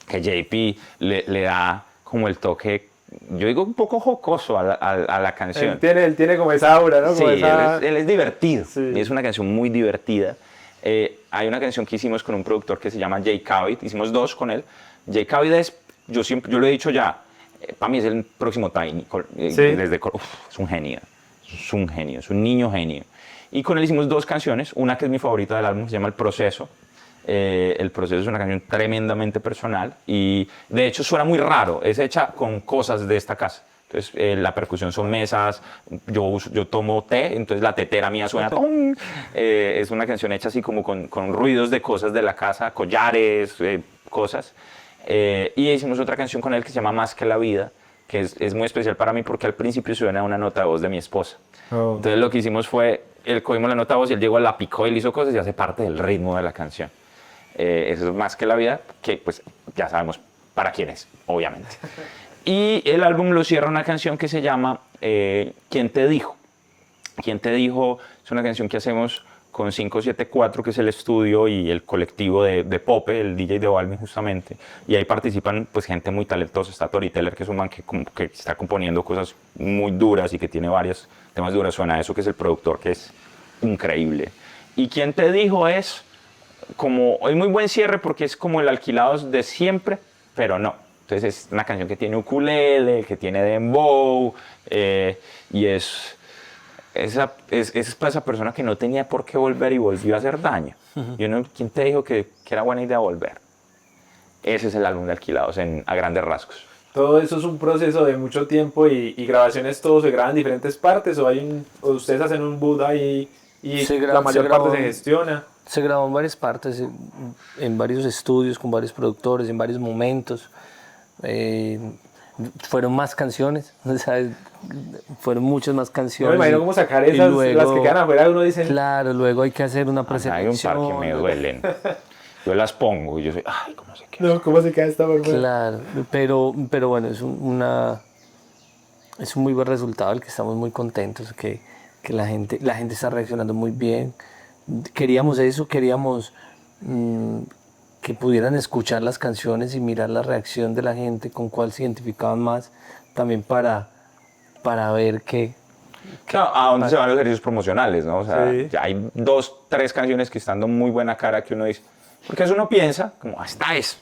Speaker 2: que JP le da como el toque, yo digo un poco jocoso a la canción.
Speaker 1: Él tiene como esa aura, ¿no? Como
Speaker 2: Sí,
Speaker 1: esa...
Speaker 2: él es divertido,
Speaker 1: Sí.
Speaker 2: es una canción muy divertida. Hay una canción que hicimos con un productor que se llama Jay Khaled, hicimos dos con él. Jay Khaled es, yo lo he dicho ya, para mí es el próximo Tiny,
Speaker 1: Sí.
Speaker 2: es un genio, es un niño genio. Y con él hicimos dos canciones, una que es mi favorita del álbum, se llama El Proceso. El Proceso es una canción tremendamente personal y de hecho suena muy raro, es hecha con cosas de esta casa. Entonces la percusión son mesas, yo tomo té, entonces la tetera mía suena ¡tom! Es una canción hecha así como con ruidos de cosas de la casa, collares, cosas. Y hicimos otra canción con él que se llama Más que la vida, que es muy especial para mí porque al principio suena una nota de voz de mi esposa.
Speaker 1: Oh.
Speaker 2: Entonces lo que hicimos fue, él cogimos la nota de voz y él llegó, la picó, él hizo cosas y hace parte del ritmo de la canción. Eso es Más que la vida, que pues ya sabemos para quién es, obviamente. Y el álbum lo cierra una canción que se llama ¿Quién te dijo? ¿Quién te dijo? Es una canción que hacemos con 574, que es el estudio y el colectivo de Pope, el DJ de Balvin justamente. Y ahí participan pues gente muy talentosa. Está Tori Teller, que es un man que está componiendo cosas muy duras y que tiene varios temas duros. Suena eso, que es el productor, que es increíble. Y ¿Quién te dijo? Es muy buen cierre porque es como el Alquilados de siempre, pero no. Entonces es una canción que tiene ukulele, que tiene dembow, y es para esa persona que no tenía por qué volver y volvió a hacer daño. ¿Quién te dijo que era buena idea volver? Ese es el álbum de Alquilados a grandes rasgos.
Speaker 1: Todo eso es un proceso de mucho tiempo y grabaciones, todo se graba en diferentes partes o ustedes hacen un boot ahí y la mayor parte se gestiona.
Speaker 3: Se grabó en varias partes, en varios estudios, con varios productores, en varios momentos. Fueron más canciones, o sea, fueron muchas más canciones.
Speaker 1: No me imagino cómo sacar esas,
Speaker 3: luego,
Speaker 1: las que quedan afuera, uno dice...
Speaker 3: Claro, luego hay que hacer una
Speaker 2: Hay
Speaker 3: presentación.
Speaker 2: un par que me duelen. Yo las pongo y yo soy, ay, ¿cómo se queda?
Speaker 1: No, ¿cómo se queda esta por fuera?
Speaker 3: Claro, pero bueno, es un muy buen resultado, el que estamos muy contentos, que la gente está reaccionando muy bien. Queríamos eso, queríamos que pudieran escuchar las canciones y mirar la reacción de la gente, con cuál se identificaban más, también para ver qué...
Speaker 2: Claro, a dónde se van los ejercicios promocionales, ¿no? O sea,
Speaker 1: Sí.
Speaker 2: ya hay 2, 3 canciones que están dando muy buena cara que uno dice, porque eso uno piensa, como, hasta es.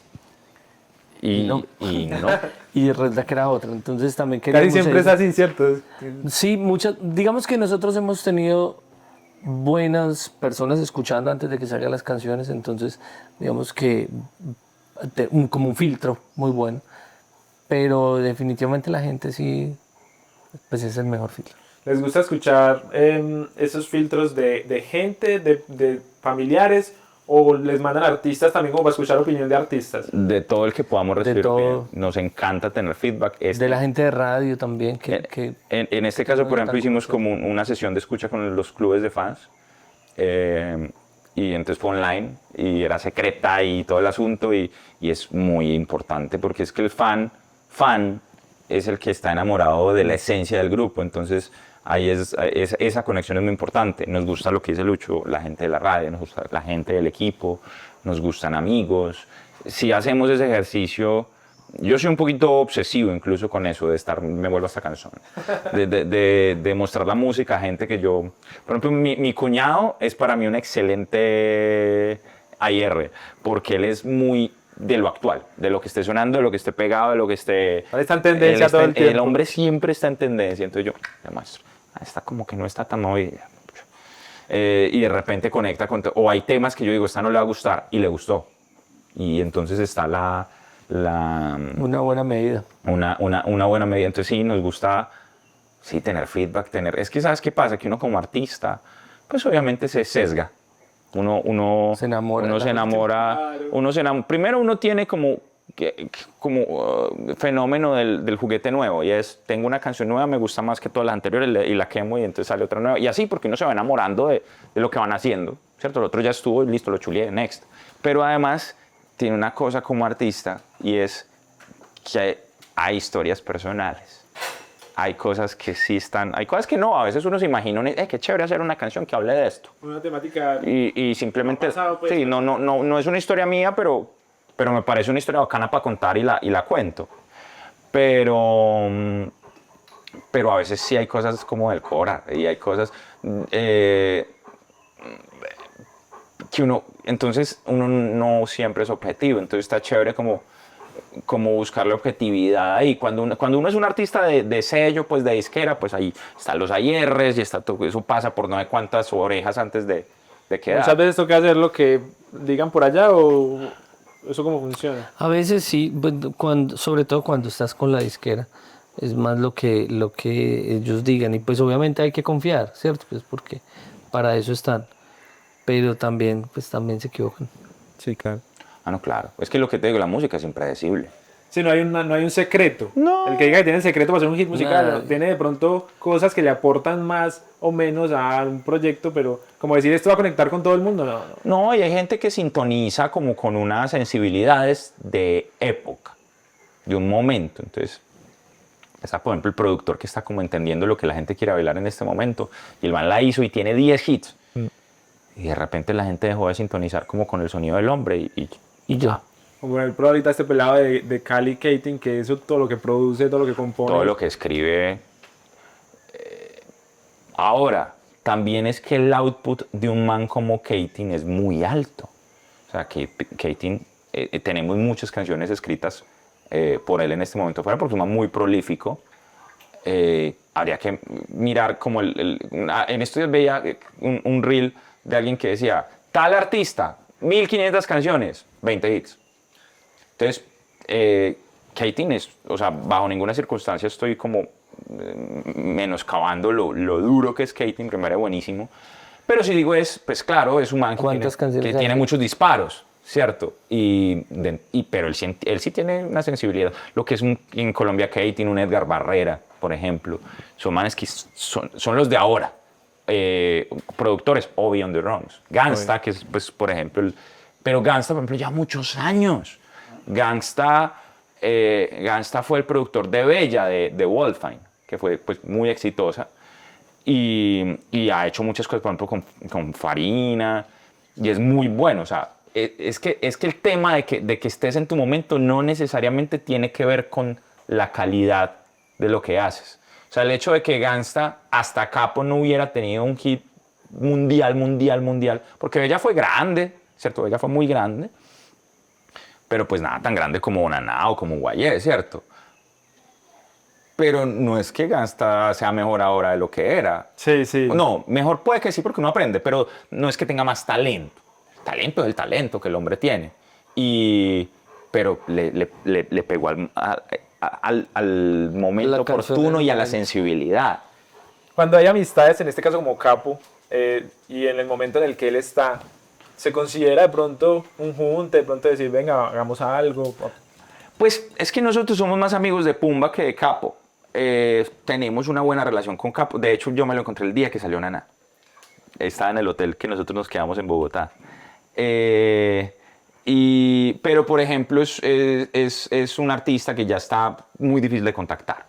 Speaker 2: Y no.
Speaker 3: Y resulta que era otra, entonces también queríamos...
Speaker 1: Casi siempre es así, ¿cierto?
Speaker 3: Sí, digamos que nosotros hemos tenido buenas personas escuchando antes de que salgan las canciones, entonces digamos que como un filtro muy bueno, pero definitivamente la gente sí, pues es el mejor filtro.
Speaker 1: ¿Les gusta escuchar esos filtros de gente, de familiares, o les mandan artistas también como para escuchar opinión de artistas?
Speaker 2: De todo el que podamos recibir
Speaker 3: todo.
Speaker 2: opinión. Nos encanta tener feedback.
Speaker 3: De la gente de radio también.
Speaker 2: En este caso, por ejemplo, hicimos como una sesión de escucha con los clubes de fans. Y entonces fue online y era secreta y todo el asunto. Y es muy importante porque es que el fan es el que está enamorado de la esencia del grupo. Entonces ahí esa conexión es muy importante. Nos gusta lo que dice Lucho, la gente de la radio, nos gusta la gente del equipo, nos gustan amigos. Si hacemos ese ejercicio yo soy un poquito obsesivo incluso con eso, de estar, me vuelvo hasta cansón, de mostrar la música a gente que yo, por ejemplo, mi cuñado es para mí un excelente AR, porque él es muy de lo actual, de lo que esté sonando, de lo que esté pegado, de lo que esté...
Speaker 1: Él está en tendencia todo el tiempo.
Speaker 2: El hombre siempre está en tendencia, entonces yo, le muestro, está como que no está tan movida. Y de repente conecta con... O hay temas que yo digo, esta no le va a gustar, y le gustó. Y entonces está
Speaker 3: Una buena medida.
Speaker 2: una buena medida. Entonces sí, nos gusta sí, tener feedback, tener... Es que ¿sabes qué pasa? Que uno como artista, pues obviamente se sesga. Uno
Speaker 3: Se enamora.
Speaker 2: Uno se enamora.
Speaker 1: Claro.
Speaker 2: Uno se enamora. Primero uno tiene como fenómeno del juguete nuevo, y es, tengo una canción nueva, me gusta más que todas las anteriores, y la quemo y entonces sale otra nueva. Y así, porque uno se va enamorando de lo que van haciendo, ¿cierto? El otro ya estuvo y listo, lo chuleé, next. Pero además tiene una cosa como artista, y es que hay historias personales. Hay cosas que sí están, hay cosas que no, a veces uno se imagina, qué chévere hacer una canción que hable de esto.
Speaker 1: Una temática...
Speaker 2: Y simplemente,
Speaker 1: pasado, pues.
Speaker 2: sí, no es una historia mía, pero me parece una historia bacana para contar y la cuento. Pero a veces sí hay cosas como del Cora, y hay cosas que entonces uno no siempre es objetivo, entonces está chévere como buscarle objetividad ahí. Cuando uno es un artista de sello, pues de disquera, pues ahí están los ARs y está todo, eso pasa por no sé cuántas orejas antes de quedar.
Speaker 1: Muchas veces toca hacer lo que digan por allá, o eso cómo funciona.
Speaker 3: A veces sí, sobre todo cuando estás con la disquera, es más lo que ellos digan, y pues obviamente hay que confiar, ¿cierto? Pues porque para eso están, pero también se equivocan.
Speaker 1: Sí, claro.
Speaker 2: Ah, no, claro. Es que lo que te digo, la música es impredecible.
Speaker 1: Sí, no hay un secreto.
Speaker 2: No.
Speaker 1: El que diga que tiene secreto para hacer un hit musical,
Speaker 3: Nada.
Speaker 1: tiene de pronto cosas que le aportan más o menos a un proyecto, pero como decir esto va a conectar con todo el mundo, no.
Speaker 2: No, y hay gente que sintoniza como con unas sensibilidades de época, de un momento. Entonces, está, por ejemplo, el productor que está como entendiendo lo que la gente quiere bailar en este momento, y el man la hizo y tiene 10 hits. Y de repente la gente dejó de sintonizar como con el sonido del hombre
Speaker 3: Y yo,
Speaker 1: Como por ejemplo ahorita este pelado de Cali Kating, que eso todo lo que produce, todo lo que compone.
Speaker 2: todo lo que escribe. Ahora, también es que el output de un man como Kating es muy alto. O sea, que Kating, tenemos muchas canciones escritas por él en este momento, fuera porque es un man muy prolífico. Habría que mirar como en estos días veía un reel de alguien que decía, tal artista, 1500 canciones, 20 hits. Entonces, Kating es, o sea, bajo ninguna circunstancia estoy como menoscabando lo duro que es Kating, primero es buenísimo. Pero si digo pues claro, es un man
Speaker 3: ¿Cuántas canciones
Speaker 2: que tiene
Speaker 3: hay?
Speaker 2: muchos disparos, ¿cierto? Pero él sí tiene una sensibilidad. Lo que es en Colombia Kating, un Edgar Barrera, por ejemplo, son manes que son los de ahora. Productores, Obi on the Runs. Gangsta, que es, pues, por ejemplo, pero Gangsta, por ejemplo, ya muchos años. Gangsta fue el productor de Bella, de Wolfine, que fue pues, muy exitosa. Y ha hecho muchas cosas, por ejemplo, con Farina, y es muy bueno. O sea, es que el tema de que estés en tu momento no necesariamente tiene que ver con la calidad de lo que haces. O sea, el hecho de que Gangsta hasta Capo no hubiera tenido un hit mundial, porque Bella fue grande, ¿cierto? Bella fue muy grande, pero pues nada tan grande como Naná o como Guayé, ¿cierto? Pero no es que Gangsta sea mejor ahora de lo que era.
Speaker 1: Sí, sí.
Speaker 2: No, mejor puede que sí porque uno aprende, pero no es que tenga más talento. El talento es el talento que el hombre tiene. Pero le pegó al momento oportuno y a la sensibilidad.
Speaker 1: Cuando hay amistades, en este caso como Capo, y en el momento en el que él está, ¿se considera de pronto un junte, de pronto decir, venga, hagamos algo?
Speaker 2: Pues es que nosotros somos más amigos de Pumba que de Capo. Tenemos una buena relación con Capo. De hecho, yo me lo encontré el día que salió Naná. Estaba en el hotel que nosotros nos quedamos en Bogotá. Pero, por ejemplo, es un artista que ya está muy difícil de contactar.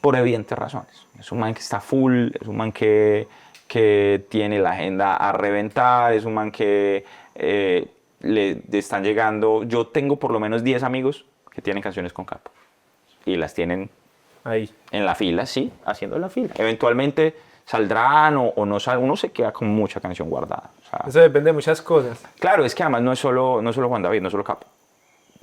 Speaker 2: Por evidentes razones. Es un man que está full, es un man que tiene la agenda a reventar, es un man que le están llegando. Yo tengo por lo menos 10 amigos que tienen canciones con Capo. Y las tienen
Speaker 1: Ahí.
Speaker 2: en la fila, sí, haciendo la fila. Eventualmente saldrán o no saldrán, uno se queda con mucha canción guardada. O sea,
Speaker 1: Eso depende de muchas cosas.
Speaker 2: claro, es que además no es solo Juan David, no es solo Capo.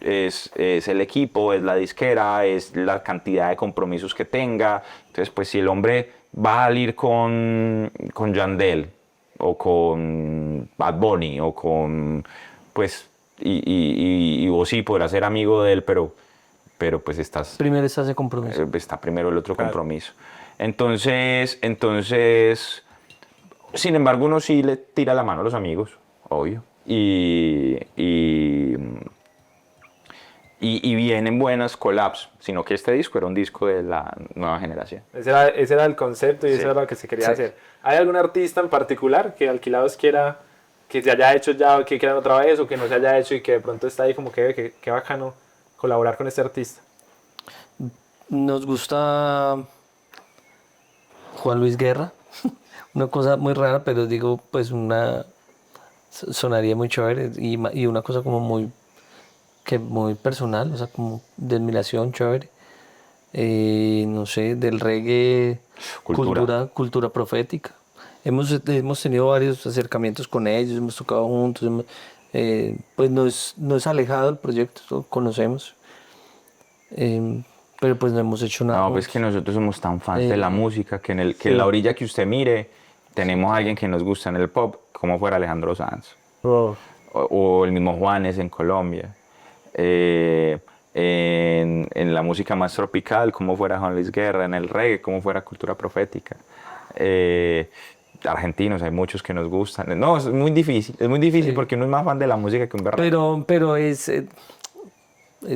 Speaker 2: Es el equipo, es la disquera, es la cantidad de compromisos que tenga. Entonces, pues si el hombre va a salir con Yandel o con Bad Bunny o con, pues, y vos sí podrás ser amigo de él, pero pues
Speaker 3: Primero está ese compromiso.
Speaker 2: está primero el otro
Speaker 1: Claro.
Speaker 2: compromiso. Entonces, sin embargo, uno sí le tira la mano a los amigos, obvio. Y vienen buenas collabs, sino que este disco era un disco de la nueva generación.
Speaker 1: Ese era el concepto y
Speaker 2: Sí.
Speaker 1: eso era lo que se quería
Speaker 3: Sí.
Speaker 1: hacer. ¿Hay algún artista en particular que Alquilados quiera, que se haya hecho ya, o que quieran otra vez, o que no se haya hecho y que de pronto está ahí como que bacano colaborar con este artista?
Speaker 3: Nos gusta Juan Luis Guerra. Una cosa muy rara, pero digo, pues sonaría muy chévere y una cosa como muy personal, o sea, como de admiración chévere. No sé, del reggae, cultura profética. Hemos tenido varios acercamientos con ellos, hemos tocado juntos, pues no es alejado el proyecto, lo conocemos, pero pues no hemos hecho nada
Speaker 2: No, pues
Speaker 3: juntos.
Speaker 2: que nosotros somos tan fans de la música que en la orilla que usted mire tenemos a alguien que nos gusta en el pop, como fuera Alejandro Sanz o el mismo Juanes en Colombia. En la música más tropical, como fuera Juan Luis Guerra, en el reggae, como fuera Cultura Profética. Argentinos, hay muchos que nos gustan. No, es muy difícil
Speaker 3: Sí.
Speaker 2: porque uno es más fan de la música que un berraco.
Speaker 3: Pero es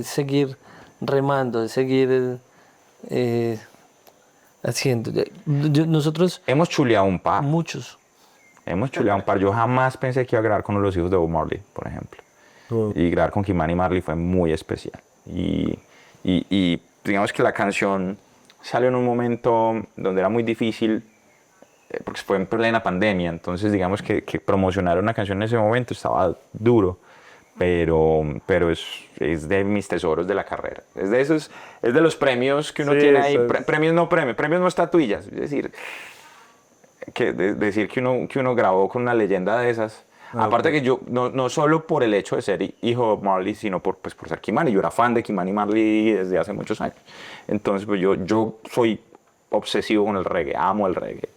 Speaker 3: seguir remando, es seguir haciendo. Nosotros,
Speaker 2: Hemos chuleado un par.
Speaker 3: muchos.
Speaker 2: Yo jamás pensé que iba a grabar con los hijos de Bob Marley, por ejemplo. Y grabar con Kimani Marley fue muy especial. Y digamos que la canción salió en un momento donde era muy difícil, porque fue en plena pandemia, entonces digamos que promocionar una canción en ese momento estaba duro, pero es de mis tesoros de la carrera. Es de los premios que uno
Speaker 1: Sí,
Speaker 2: tiene ahí,
Speaker 1: eso es.
Speaker 2: premios no estatuillas, es decir, decir que uno grabó con una leyenda de esas. Aparte que yo, no solo por el hecho de ser hijo de Bob Marley, sino por ser Kimani. Yo era fan de Kimani Marley desde hace muchos años. Entonces, pues yo soy obsesivo con el reggae, amo el reggae.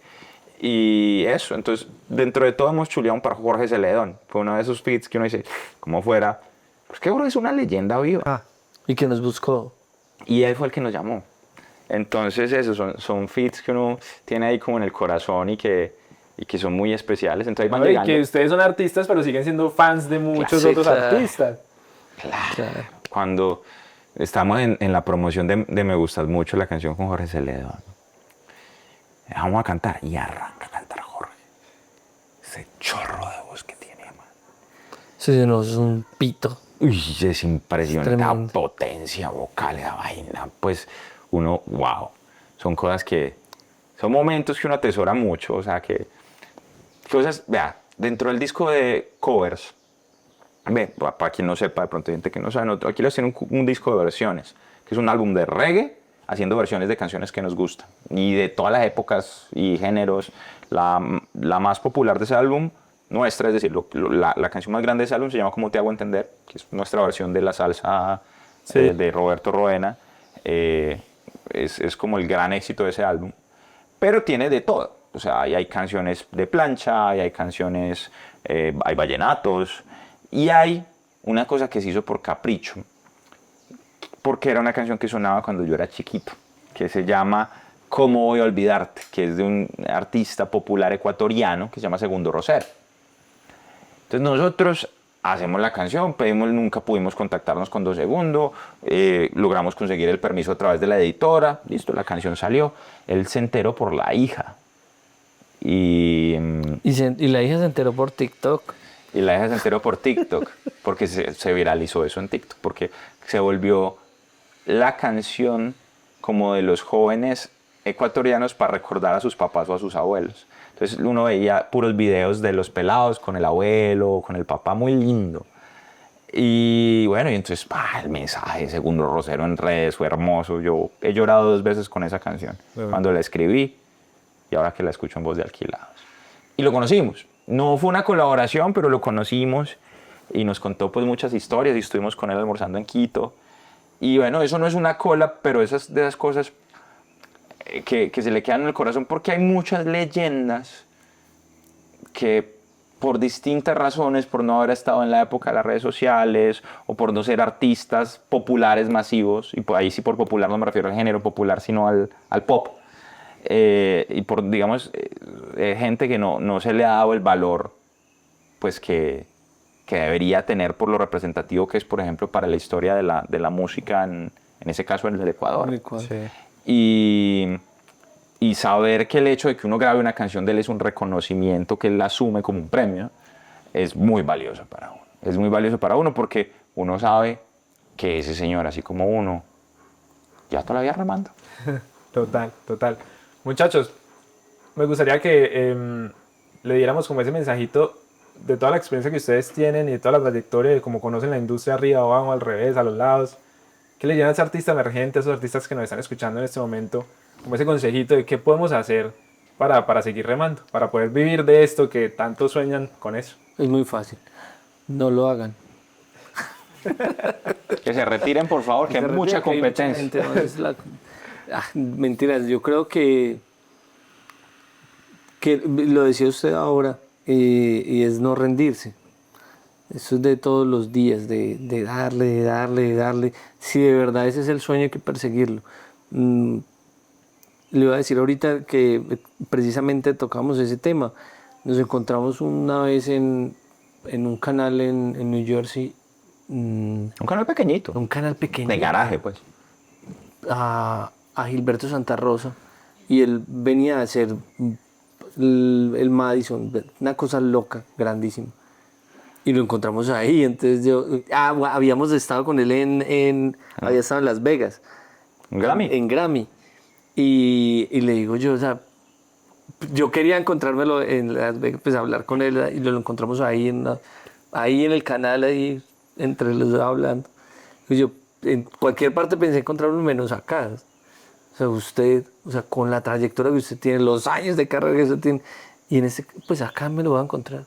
Speaker 2: Y eso, entonces, dentro de todo hemos chuleado para Jorge Celedón. Fue uno de esos feats que uno dice, como fuera, pues que Jorge es una leyenda viva.
Speaker 3: Y que nos buscó.
Speaker 2: Y él fue el que nos llamó. Entonces, eso, son feats que uno tiene ahí como en el corazón y que son muy especiales. Entonces, van
Speaker 1: No, y
Speaker 2: llegando.
Speaker 1: que ustedes son artistas, pero siguen siendo fans de muchos
Speaker 2: Claro,
Speaker 1: otros
Speaker 3: sí, claro.
Speaker 1: artistas.
Speaker 3: Claro.
Speaker 2: Cuando estamos en la promoción de Me Gustas Mucho, la canción con Jorge Celedón, vamos a cantar y arranca a cantar Jorge. Ese chorro de voz que tiene, man.
Speaker 3: Sí, no, es un pito.
Speaker 2: Uy, es impresionante. La
Speaker 3: Tremendo.
Speaker 2: potencia vocal, la vaina. Pues uno, wow. Son cosas son momentos que uno atesora mucho. O sea, cosas, vea, dentro del disco de covers, ve, para quien no sepa, de pronto hay gente que no sabe, aquí les tienen un disco de versiones, que es un álbum de reggae, haciendo versiones de canciones que nos gustan. Y de todas las épocas y géneros, la más popular de ese álbum, nuestra, es decir, la canción más grande de ese álbum se llama Como te hago entender, que es nuestra versión de la salsa
Speaker 1: Sí.
Speaker 2: de Roberto Roena. Es como el gran éxito de ese álbum. Pero tiene de todo. O sea, hay canciones de plancha, hay canciones, hay vallenatos. Y hay una cosa que se hizo por capricho, porque era una canción que sonaba cuando yo era chiquito, que se llama ¿Cómo voy a olvidarte?, que es de un artista popular ecuatoriano que se llama Segundo Rosero. Entonces nosotros hacemos la canción, nunca pudimos contactarnos con Dos Segundo, logramos conseguir el permiso a través de la editora, listo, la canción salió, él se enteró por la hija. Y
Speaker 3: la hija se enteró por TikTok.
Speaker 2: Y la hija se enteró por TikTok, porque se viralizó eso en TikTok, porque se volvió la canción como de los jóvenes ecuatorianos para recordar a sus papás o a sus abuelos. Entonces uno veía puros videos de los pelados con el abuelo, con el papá, muy lindo. Y bueno, y entonces, el mensaje, Segundo Rosero en redes, fue hermoso. Yo he llorado 2 veces con esa canción, cuando la escribí y ahora que la escucho en Voz de Alquilados. Y lo conocimos. No fue una colaboración, pero lo conocimos y nos contó pues muchas historias y estuvimos con él almorzando en Quito. Y bueno, eso no es una cola, pero esas de esas cosas que se le quedan en el corazón, porque hay muchas leyendas que por distintas razones, por no haber estado en la época de las redes sociales o por no ser artistas populares masivos, y ahí sí por popular no me refiero al género popular, sino al pop, y por, digamos, gente que no se le ha dado el valor pues que debería tener por lo representativo que es, por ejemplo, para la historia de la música, en ese caso en el Ecuador.
Speaker 1: Sí.
Speaker 2: Y saber que el hecho de que uno grabe una canción de él es un reconocimiento que él asume como un premio, es muy valioso para uno. Es muy valioso para uno porque uno sabe que ese señor, así como uno, ya todavía remando.
Speaker 1: Total, total. Muchachos, me gustaría que le diéramos como ese mensajito de toda la experiencia que ustedes tienen y de toda la trayectoria de cómo conocen la industria arriba, abajo, al revés, a los lados. ¿Qué le dirían a ese artista emergente, a esos artistas que nos están escuchando en este momento? Como ese consejito de qué podemos hacer para seguir remando, para poder vivir de esto que tanto sueñan con eso.
Speaker 3: Es muy fácil. No lo hagan.
Speaker 2: Que se retiren, por favor, que hay mucha competencia.
Speaker 3: Gente, ¿no? Mentiras, yo creo que lo decía usted ahora, y es no rendirse. Eso es de todos los días, de darle. Si de verdad ese es el sueño, hay que perseguirlo. Le iba a decir ahorita que precisamente tocamos ese tema. Nos encontramos una vez en un canal en New Jersey.
Speaker 2: Un canal pequeñito.
Speaker 3: Un canal pequeño.
Speaker 2: De garaje, pues.
Speaker 3: A Gilberto Santa Rosa. Y él venía a hacer el Madison, una cosa loca, grandísima. Y lo encontramos ahí. Entonces habíamos estado con él había estado en Las Vegas.
Speaker 2: ¿En Grammy?
Speaker 3: En Grammy. Y le digo yo, o sea, yo quería encontrármelo en Las Vegas, pues hablar con él, y lo encontramos ahí en el canal, ahí entre los dos hablando. Y yo en cualquier parte pensé encontrarlo menos acá. O sea, usted, con la trayectoria que usted tiene, los años de carrera que usted tiene, y pues acá me lo va a encontrar.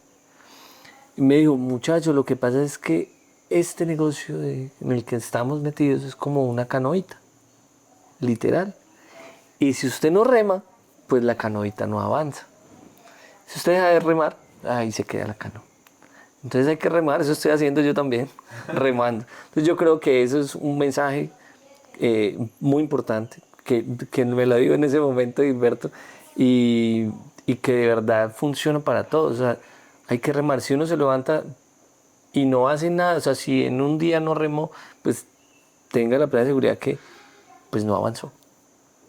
Speaker 3: Y me dijo, muchacho, lo que pasa es que este negocio en el que estamos metidos es como una canoita, literal. Y si usted no rema, pues la canoita no avanza. Si usted deja de remar, ahí se queda la canoa. Entonces hay que remar, eso estoy haciendo yo también, remando. Entonces yo creo que eso es un mensaje muy importante, que me lo digo en ese momento, Gilberto, y que de verdad funciona para todos. O sea, hay que remar. Si uno se levanta y no hace nada, o sea, si en un día no remó, pues tenga la plena seguridad que pues no avanzó.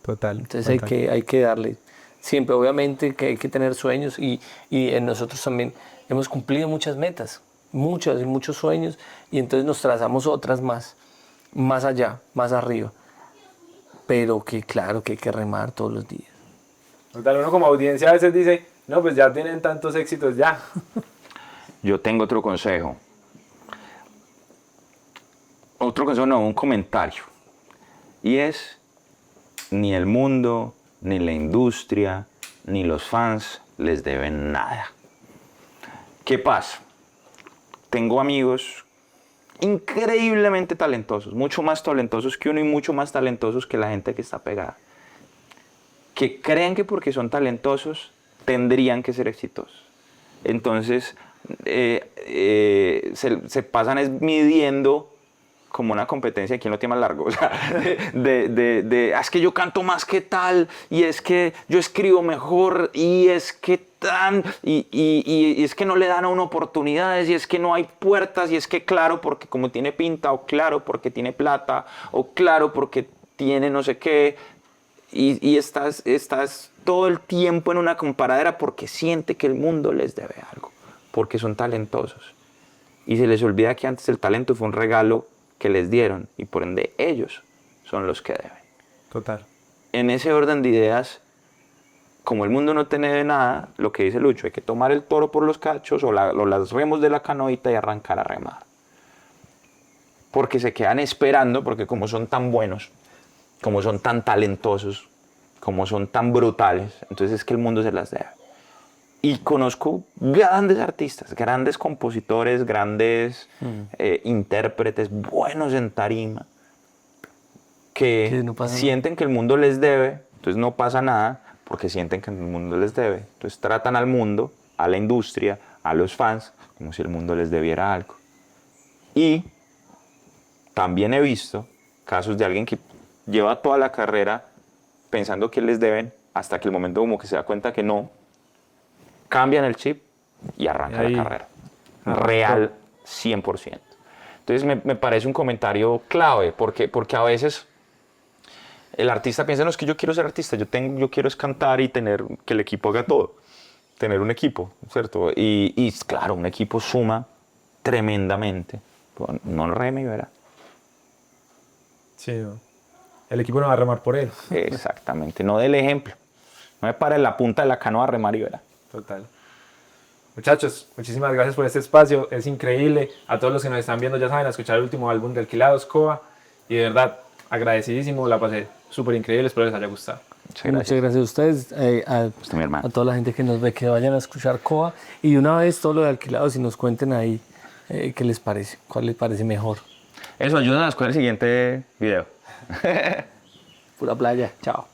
Speaker 1: Total.
Speaker 3: Entonces hay que darle. Siempre, obviamente, que hay que tener sueños y en nosotros también hemos cumplido muchas metas, muchos sueños, y entonces nos trazamos otras más allá, más arriba. Pero que claro que hay que remar todos los días.
Speaker 1: Total, uno como audiencia a veces dice, no, pues ya tienen tantos éxitos ya.
Speaker 2: Yo tengo otro consejo. Otro consejo, no, un comentario. Y es, ni el mundo, ni la industria, ni los fans les deben nada. ¿Qué pasa? Tengo amigos increíblemente talentosos, mucho más talentosos que uno y mucho más talentosos que la gente que está pegada, que creen que porque son talentosos tendrían que ser exitosos. Entonces se pasan midiendo como una competencia de quién lo tiene más largo. O sea, es que yo canto más que tal, y es que yo escribo mejor, y es que tan, y es que no le dan a uno oportunidades, y es que no hay puertas, y es que claro porque como tiene pinta, o claro porque tiene plata, o claro porque tiene no sé qué, y estás todo el tiempo en una comparadera porque siente que el mundo les debe algo, porque son talentosos. Y se les olvida que antes el talento fue un regalo que les dieron, y por ende ellos son los que deben.
Speaker 1: Total.
Speaker 2: En ese orden de ideas, como el mundo no te debe nada, lo que dice Lucho, hay que tomar el toro por los cachos o las remos de la canoita y arrancar a remar. porque se quedan esperando, porque como son tan buenos, como son tan talentosos, como son tan brutales, entonces es que el mundo se las debe. Y conozco grandes artistas, grandes compositores, grandes intérpretes, buenos en tarima, que
Speaker 3: no pasa
Speaker 2: sienten que el mundo les debe, entonces no pasa nada, porque sienten que el mundo les debe. Entonces tratan al mundo, a la industria, a los fans, como si el mundo les debiera algo. Y también he visto casos de alguien que lleva toda la carrera pensando que les deben, hasta que el momento como que se da cuenta que no, cambian el chip y arranca
Speaker 1: Ahí.
Speaker 2: la carrera. Real 100%. Entonces me parece un comentario clave, porque a veces el artista piensa, no, es que yo quiero ser artista, yo quiero es cantar y tener que el equipo haga todo. Tener un equipo, ¿cierto? Y claro, un equipo suma tremendamente. No reme y verá.
Speaker 1: Sí, no. El equipo no va a remar por él.
Speaker 2: Exactamente, no del ejemplo. No me pare en la punta de la canoa a remar y verá.
Speaker 1: Total. Muchachos, muchísimas gracias por este espacio. Es increíble. A todos los que nos están viendo, ya saben, a escuchar el último álbum de Alquilados, Coa. Y de verdad, agradecidísimo. La pasé súper increíble. Espero les haya gustado.
Speaker 3: Muchas gracias a ustedes,
Speaker 2: Usted, mi hermano.
Speaker 3: a toda la gente que nos ve, que vayan a escuchar Coa. Y de una vez todo lo de Alquilados y nos cuenten ahí qué les parece, cuál les parece mejor.
Speaker 2: Eso, ayúdanos con el siguiente video.
Speaker 3: Pura playa, chao.